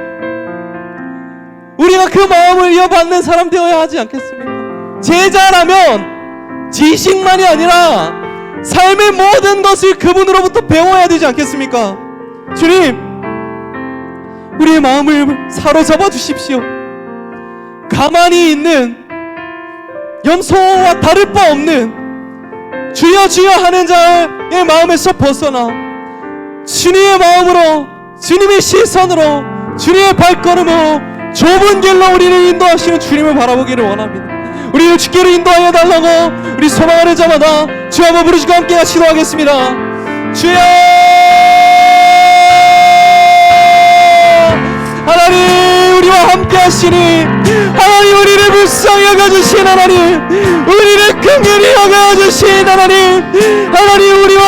우리가 그 마음을 이어받는 사람 되어야 하지 않겠습니까? 제자라면 지식만이 아니라 삶의 모든 것을 그분으로부터 배워야 되지 않겠습니까? 주님, 우리의 마음을 사로잡아 주십시오. 가만히 있는 염소와 다를 바 없는 주여 주여 하는 자의 마음에서 벗어나 주님의 마음으로, 주님의 시선으로, 주님의 발걸음으로 좁은 길로 우리를 인도하시는 주님을 바라보기를 원합니다. 우리를 주께로 인도하여 달라고 우리 소망하는 자마다 주 한번 부르시고 함께 같이 기도하겠습니다. 주여! 하나님, 우리와 함께 하시니 하나님, 우리를 불쌍히 여겨주신 하나님, 우리를 긍휼히 여겨주신 하나님, 하나님, 우리와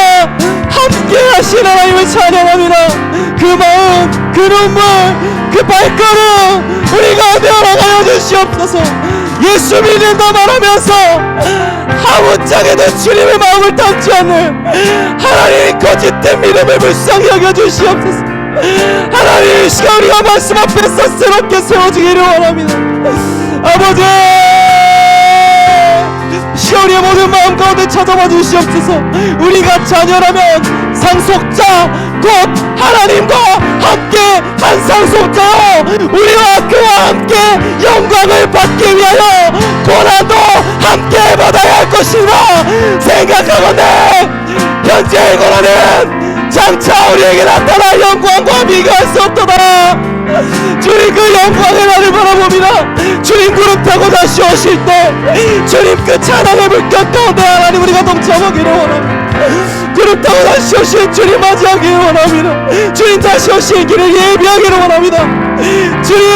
함께 하신 하나님을 찬양합니다. 그 마음, 그 눈물, 그 발걸음 우리가 되어나가여 주시옵소서. 예수 믿는다 말하면서 아무짝에도 주님의 마음을 담지 않는 하나님 거짓된 믿음을 불쌍히 여겨주시옵소서. 하나님, 이 시간 우리가 말씀 앞에서 새롭게 세워지기를 원합니다. 아버지, 시간 우리의 모든 마음 가운데 찾아봐 주시옵소서. 우리가 자녀라면 상속자 곧 하나님과 함께 한 상속자요, 우리와 그와 함께 영광을 받기 위하여 고난도 함께 받아야 할 것이라 생각하건대 현재의 고난은 장차 우리에게 나타날 영광과 비교할 수 없도다. 주님, 그 영광의 날을 바라봅니다. 주님 구름 타고 다시 오실 때 주님 그 찬양의 물결 가운데 하나님 우리가 동참하기를 원합니다. 구름 타고 다시 오실 주님 맞이하기를 원합니다. 주님 다시 오실 길을 예비하기를 원합니다. 주님,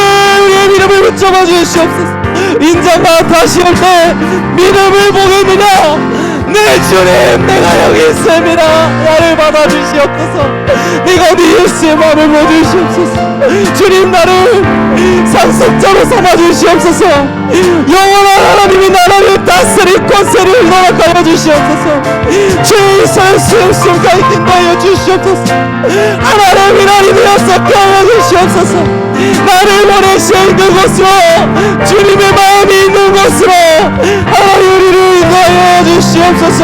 우리의 믿음을 붙잡아 주시옵소서. 인자가 다시 올 때 믿음을 보겠느냐? 내 주님, 내가 여기 있습니다. 나를 받아주시옵소서. 내가 네 예수의 마음을 보여주시옵소서. 주님, 나를 상속자로 삼아주시옵소서. 영원한 하나님이 나라를 다스릴 권세를 허락하여 주시옵소서. 주의 수용수용까지 인도하여 주시옵소서. 하나님의 날이 되었었게 하여 주시옵소서. 나를 보내신 그곳으로, 주님의 마음이 있는 곳으로 하나님 우리를 인도하여 주시옵소서.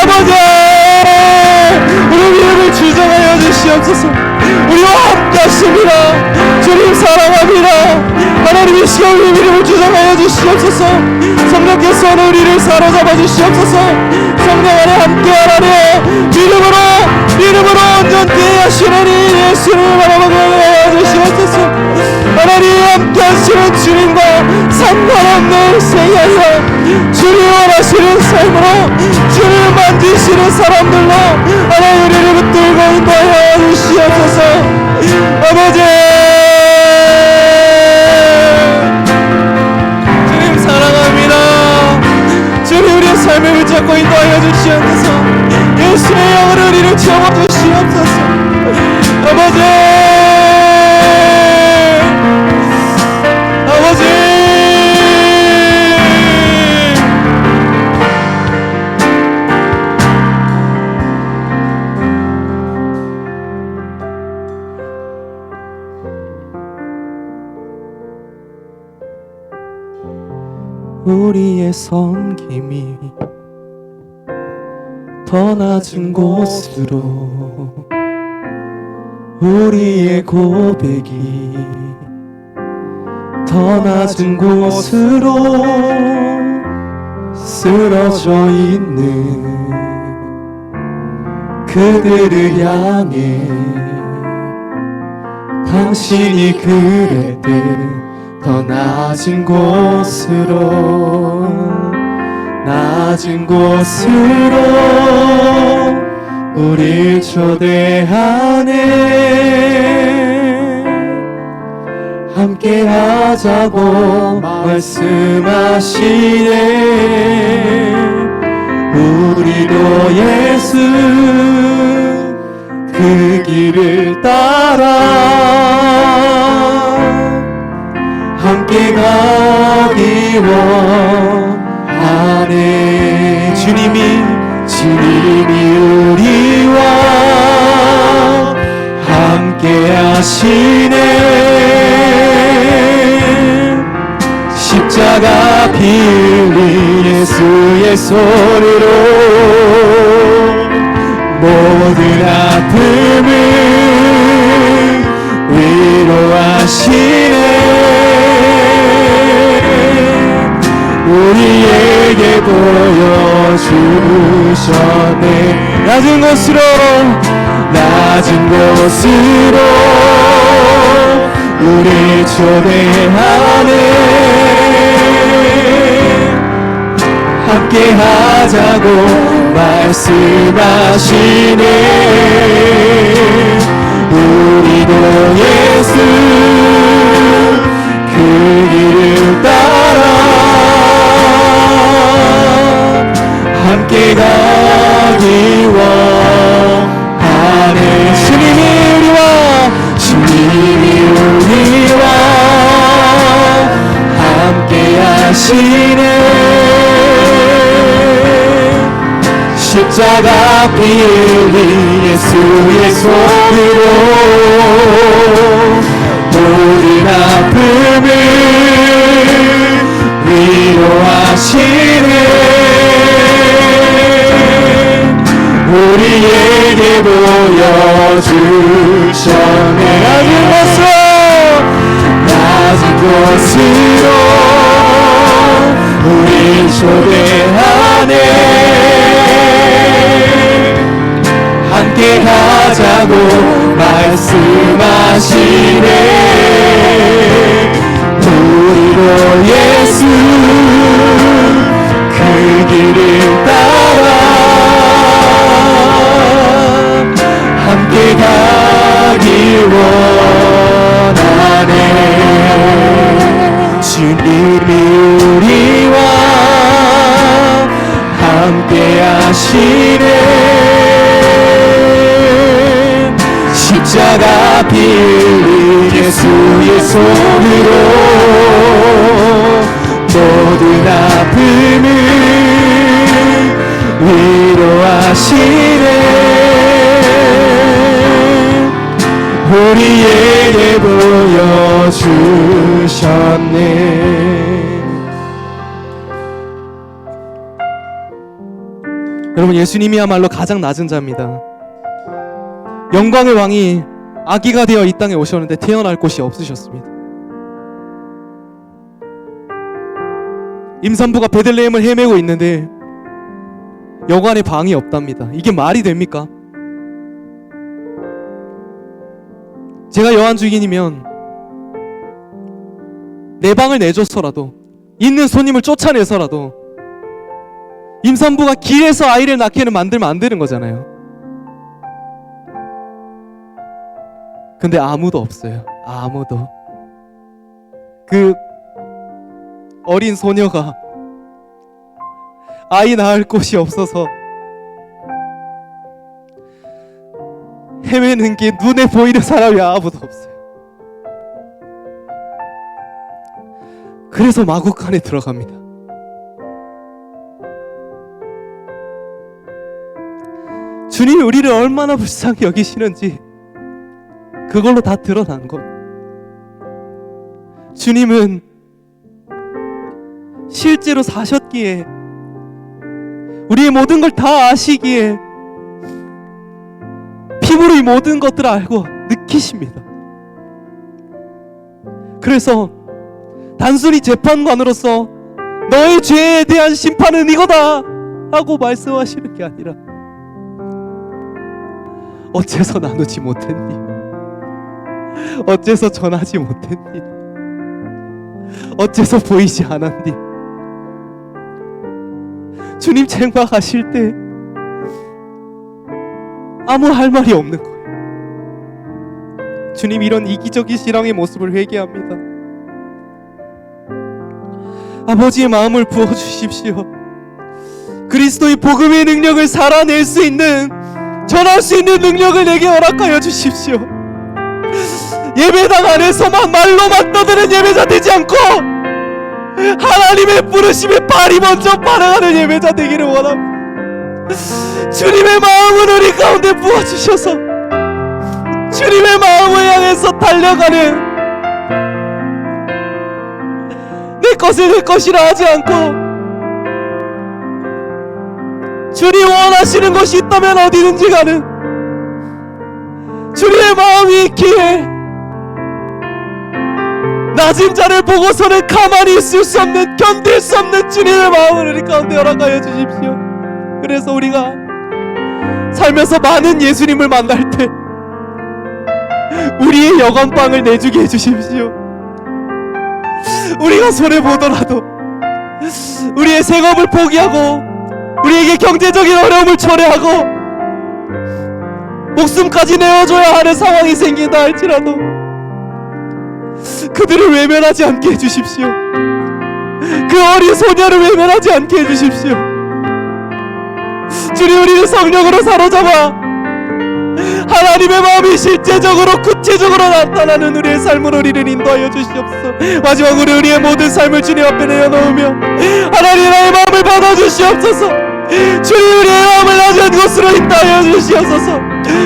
아버지, 우리 이름을 주장하여 주시옵소서. 우리와 함께 하십니다. 주님 사랑합니다. 하나님 이 시간 우리 이름을 주장하여 주시옵소서. 성령께서 오늘 우리를 사로잡아 주시옵소서. 성령 안에 함께 하나님 이름으로 온전케 하시는 예수를 바라보게 하여 주시옵소서. 하나님 함께 하시는 주님과 상관없는 생애로 주님 원하시는 삶으로 주님을 만지시는 사람들로 하나님 우리를 붙들고 인도하여 주시옵소서. 아버지, 주님 사랑합니다. 주님 우리의 삶을 붙잡고 인도하여 주시옵소서. 예수의 영으로 우리를 채워 주시옵소서. 아버지, 우리의 섬김이 더 낮은 곳으로, 우리의 고백이 더 낮은 곳으로 쓰러져 있는 그들을 향해 당신이 그랬듯 더 낮은 곳으로 우릴 초대하네. 함께 하자고 말씀하시네. 우리도 예수 그 길을 따라 함께 가기 원하네. 주님이 우리와 함께 하시네. 십자가 피 흘린 예수의 손으로 모든 아픔을 위로하시네. 우리에게 보여주셨네. 낮은 곳으로 우리 초대하네. 함께 하자고 말씀하시네. 우리도 예수 그 길을 따라 함께 가기 원하네. 주님이 우리와 함께 하시네. 십자가 피 흘린 예수의 손으로 모든 아픔을 위로하시네. 우리에게 보여주셨네. 낮은 곳으로 우리 초대하네. 함께 가자고 말씀하시네. 우리로 예수 그 길을 따라 함께 가기 원하네. 주님이 우리와 함께 함께 하시네. 십자가 피 흘린 예수의 손으로 모든 아픔을 위로하시네. 우리에게 보여주셨네. 여러분, 예수님이야말로 가장 낮은 자입니다. 영광의 왕이 아기가 되어 이 땅에 오셨는데 태어날 곳이 없으셨습니다. 임산부가 베들레헴을 헤매고 있는데 여관에 방이 없답니다. 이게 말이 됩니까? 제가 여한 주인이면 내 방을 내줬어라도, 있는 손님을 쫓아내서라도 임산부가 길에서 아이를 낳게는 만들면 안 되는 거잖아요. 근데 아무도 없어요. 아무도. 그 어린 소녀가 아이 낳을 곳이 없어서 헤매는 게 눈에 보이는 사람이 아무도 없어요. 그래서 마구간에 들어갑니다. 주님이 우리를 얼마나 불쌍히 여기시는지 그걸로 다 드러난 것. 주님은 실제로 사셨기에, 우리의 모든 걸 다 아시기에 피부로 이 모든 것들을 알고 느끼십니다. 그래서 단순히 재판관으로서 너의 죄에 대한 심판은 이거다 하고 말씀하시는 게 아니라, 어째서 나누지 못했니? 어째서 전하지 못했니? 어째서 보이지 않았니? 주님 책망하실 때 아무 할 말이 없는 거예요. 주님 이런 이기적인 신앙의 모습을 회개합니다. 아버지의 마음을 부어주십시오. 그리스도의 복음의 능력을 살아낼 수 있는, 전할 수 있는 능력을 내게 허락하여 주십시오. 예배당 안에서만 말로만 떠드는 예배자 되지 않고 하나님의 부르심에 발이 먼저 반응하는 예배자 되기를 원합니다. 주님의 마음을 우리 가운데 부어주셔서 주님의 마음을 향해서 달려가는, 내 것을 내 것이라 하지 않고 주님 원하시는 것이 있다면 어디든지 가는 주님의 마음이 있기에 낮은 자를 보고서는 가만히 있을 수 없는, 견딜 수 없는 주님의 마음을 우리 가운데 허락하여 주십시오. 그래서 우리가 살면서 많은 예수님을 만날 때 우리의 여관방을 내주게 해주십시오. 우리가 손해보더라도 우리의 생업을 포기하고 우리에게 경제적인 어려움을 초래하고 목숨까지 내어줘야 하는 상황이 생긴다 할지라도 그들을 외면하지 않게 해주십시오. 그 어린 소녀를 외면하지 않게 해주십시오. 주님, 우리를 성령으로 사로잡아 하나님의 마음이 실제적으로 구체적으로 나타나는 우리의 삶으로 우리를 인도하여 주시옵소서. 마지막으로 우리의 모든 삶을 주님 앞에 내어놓으며 하나님 나의 마음을 받아주시옵소서. 주님, 우리의 마음을 낮은 곳으로 인도하여 주시옵소서.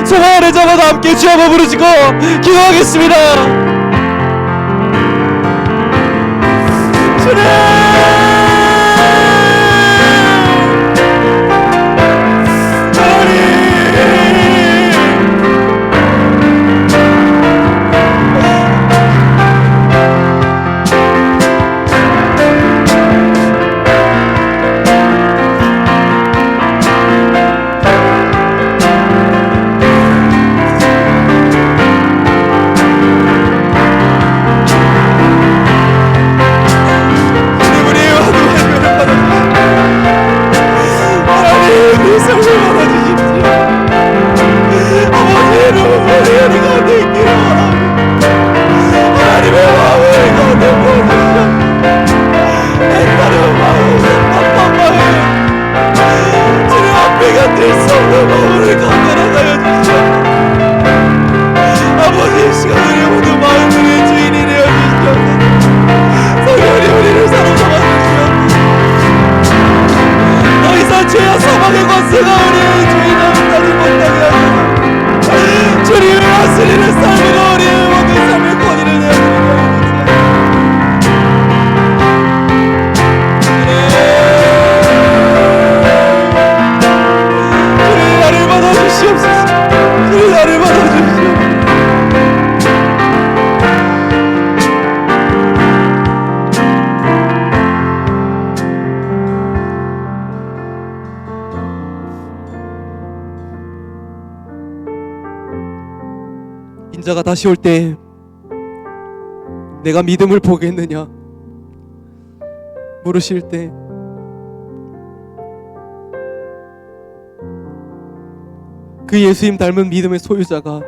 소망 안에 잡아도 함께 주여 부르시고 기도하겠습니다. 주님, 인자가 다시 올 때 내가 믿음을 보겠느냐 물으실 때 그 예수님 닮은 믿음의 소유자가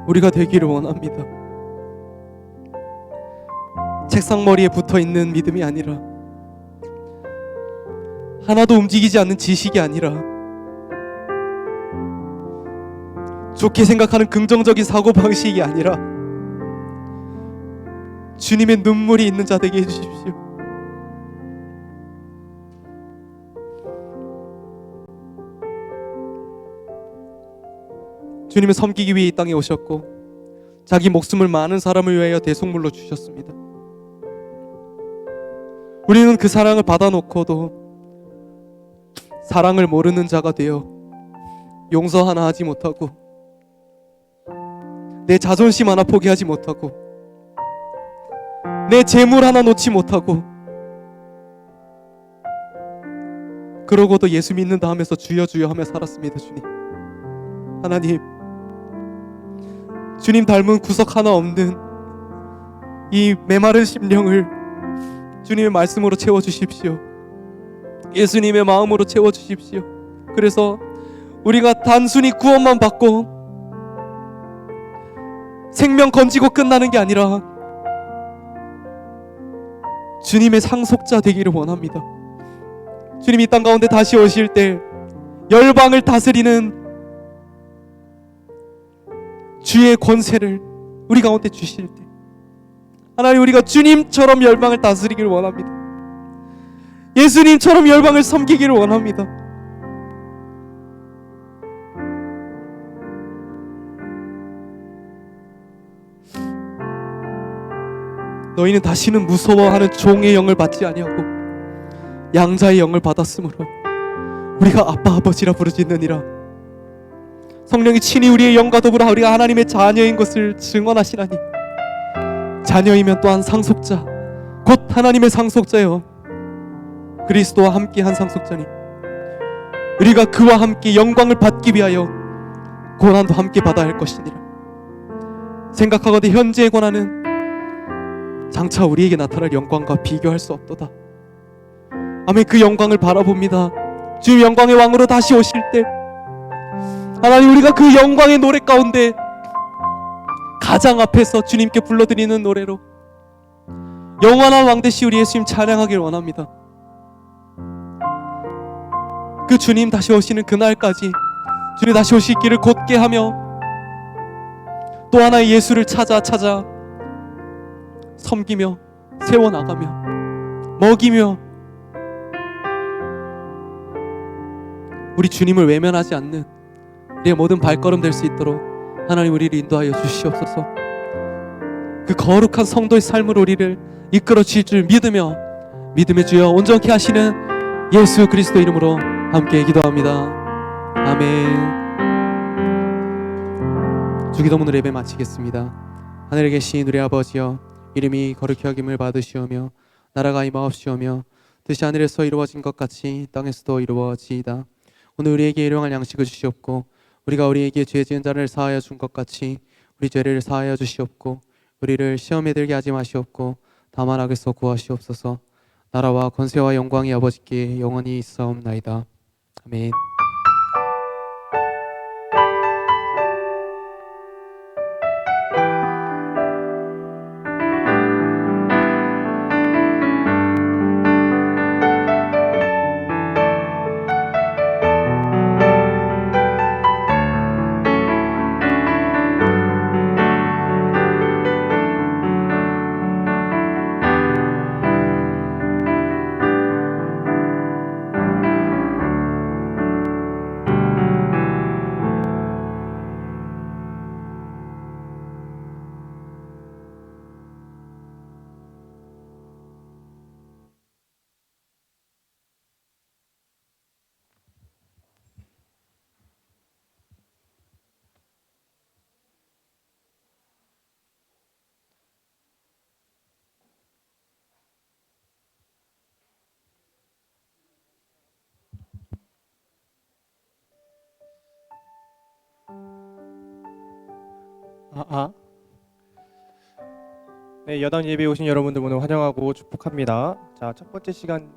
우리가 되기를 원합니다. 책상머리에 붙어있는 믿음이 아니라, 하나도 움직이지 않는 지식이 아니라, 좋게 생각하는 긍정적인 사고방식이 아니라 주님의 눈물이 있는 자 되게 해주십시오. 주님은 섬기기 위해 이 땅에 오셨고 자기 목숨을 많은 사람을 위하여 대속물로 주셨습니다. 우리는 그 사랑을 받아놓고도 사랑을 모르는 자가 되어 용서 하나 하지 못하고 내 자존심 하나 포기하지 못하고 내 재물 하나 놓지 못하고 그러고도 예수 믿는다 하면서 주여 주여 하며 살았습니다. 주님, 하나님, 주님 닮은 구석 하나 없는 이 메마른 심령을 주님의 말씀으로 채워주십시오. 예수님의 마음으로 채워주십시오. 그래서 우리가 단순히 구원만 받고 생명 건지고 끝나는 게 아니라 주님의 상속자 되기를 원합니다. 주님이 이 땅 가운데 다시 오실 때 열방을 다스리는 주의 권세를 우리 가운데 주실 때 하나님, 우리가 주님처럼 열방을 다스리기를 원합니다. 예수님처럼 열방을 섬기기를 원합니다. 너희는 다시는 무서워하는 종의 영을 받지 아니하고 양자의 영을 받았으므로 우리가 아빠 아버지라 부르짖느니라. 성령이 친히 우리의 영과 더불어 우리가 하나님의 자녀인 것을 증언하시나니 자녀이면 또한 상속자 곧 하나님의 상속자요 그리스도와 함께한 상속자니 우리가 그와 함께 영광을 받기 위하여 고난도 함께 받아야 할 것이니라. 생각하거든 현재의 고난은 장차 우리에게 나타날 영광과 비교할 수 없도다. 아멘. 그 영광을 바라봅니다. 주님 영광의 왕으로 다시 오실 때 하나님, 우리가 그 영광의 노래 가운데 가장 앞에서 주님께 불러드리는 노래로 영원한 왕 되시 우리 예수님 찬양하길 원합니다. 그 주님 다시 오시는 그날까지 주님 다시 오실 길을 곧게 하며 또 하나의 예수를 찾아 섬기며 세워나가며 먹이며 우리 주님을 외면하지 않는 우리의 모든 발걸음 될 수 있도록 하나님 우리를 인도하여 주시옵소서. 그 거룩한 성도의 삶으로 우리를 이끌어 주실 줄 믿으며 믿음의 주여 온전케 하시는 예수 그리스도 이름으로 함께 기도합니다. 아멘. 주기도문으로 예배 마치겠습니다. 하늘에 계신 우리 아버지여, 이름이 거룩히 여김을 받으시오며 나라가 임하옵시오며 뜻이 하늘에서 이루어진 것 같이 땅에서도 이루어지이다. 오늘 우리에게 일용할 양식을 주시옵고 우리가 우리에게 죄 지은 자를 사하여 준 것 같이 우리 죄를 사하여 주시옵고 우리를 시험에 들게 하지 마시옵고 다만 악에서 구하시옵소서. 나라와 권세와 영광이 아버지께 영원히 있사옵나이다. 아멘. 네, 여담 예배에 오신 여러분들 오늘 환영하고 축복합니다. 자, 첫 번째 시간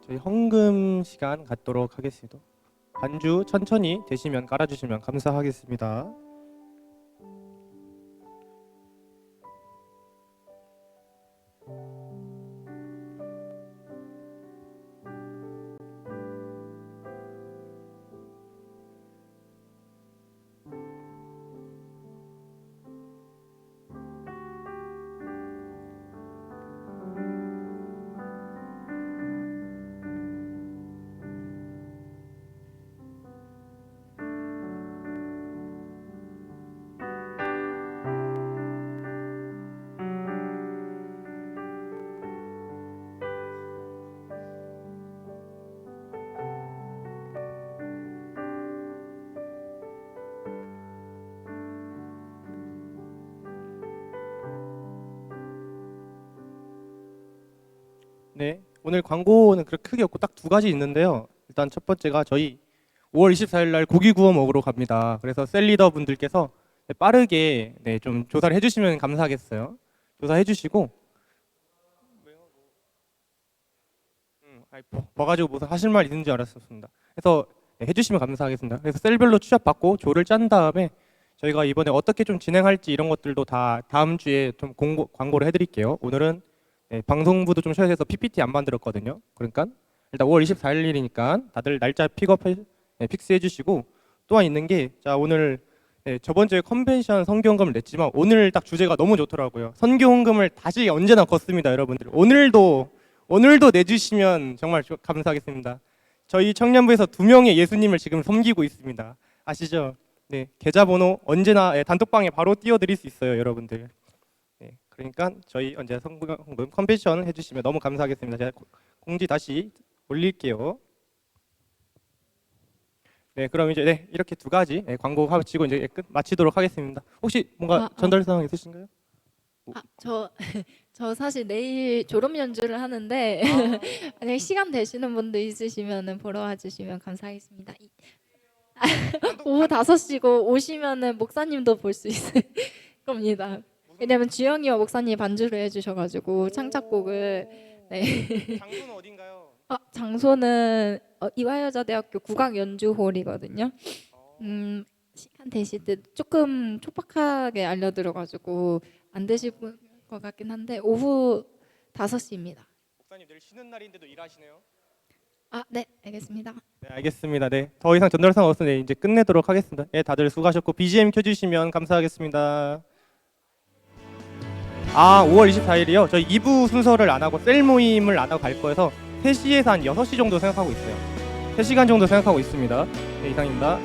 저희 헌금 시간 갖도록 하겠습니다. 반주 천천히 되시면 깔아주시면 감사하겠습니다. 네, 오늘 광고는 그렇게 크게 없고 딱 두 가지 있는데요. 일단 첫 번째가 저희 5월 24일 날 고기 구워 먹으러 갑니다. 그래서 셀리더 분들께서 빠르게 좀 조사를 해주시면 감사하겠어요. 조사해 주시고 봐가지고 무슨 하실 말 있는 줄 알았습니다. 그래서 해주시면 감사하겠습니다. 그래서 셀별로 취합 받고 조를 짠 다음에 저희가 이번에 어떻게 좀 진행할지 이런 것들도 다 다음 주에 좀 광고를 해드릴게요. 오늘은 방송부도 좀 쉬어야 돼서 PPT 안 만들었거든요. 그러니까 일단 5월 24일이니까 다들 날짜 픽스해 주시고, 또한 있는 게 자 오늘 저번 주에 컨벤션 선교헌금을 냈지만 오늘 딱 주제가 너무 좋더라고요. 선교헌금을 다시 언제나 걷습니다, 여러분들. 오늘도 내주시면 정말 감사하겠습니다. 저희 청년부에서 2명의 예수님을 지금 섬기고 있습니다. 아시죠? 네, 계좌번호 언제나 단톡방에 바로 띄워드릴 수 있어요, 여러분들. 네, 그러니까 저희 언제 선교헌금 컨벤션 해주시면 너무 감사하겠습니다. 제가 공지 다시 올릴게요. 네, 그럼 이제 이렇게 두 가지 광고 하시고 이제 마치도록 하겠습니다. 혹시 뭔가 전달 사항 있으신가요? 저 사실 내일 졸업 연주를 하는데 만약에 시간 되시는 분들 있으시면 보러 와주시면 감사하겠습니다. 오후 5시고 오시면은 목사님도 볼 수 있을 겁니다. 왜냐면 주영이와 목사님이 반주를 해주셔가지고 창작곡을. 장소는 어딘가요? 장소는 이화여자대학교 국악연주홀이거든요. 시간 되실 때 조금 촉박하게 알려드려가지고 안 되실 것 같긴 한데 오후 5시입니다. 목사님 내일 쉬는 날인데도 일하시네요. 네, 알겠습니다. 네, 알겠습니다. 네, 더 이상 전달 사항 없으니 이제 끝내도록 하겠습니다. 네, 다들 수고하셨고 BGM 켜주시면 감사하겠습니다. 5월 24일이요. 저희 2부 순서를 안 하고 셀 모임을 안 하고 갈 거여서 3시에서 한 6시 정도 생각하고 있어요. 3시간 정도 생각하고 있습니다. 네, 이상입니다.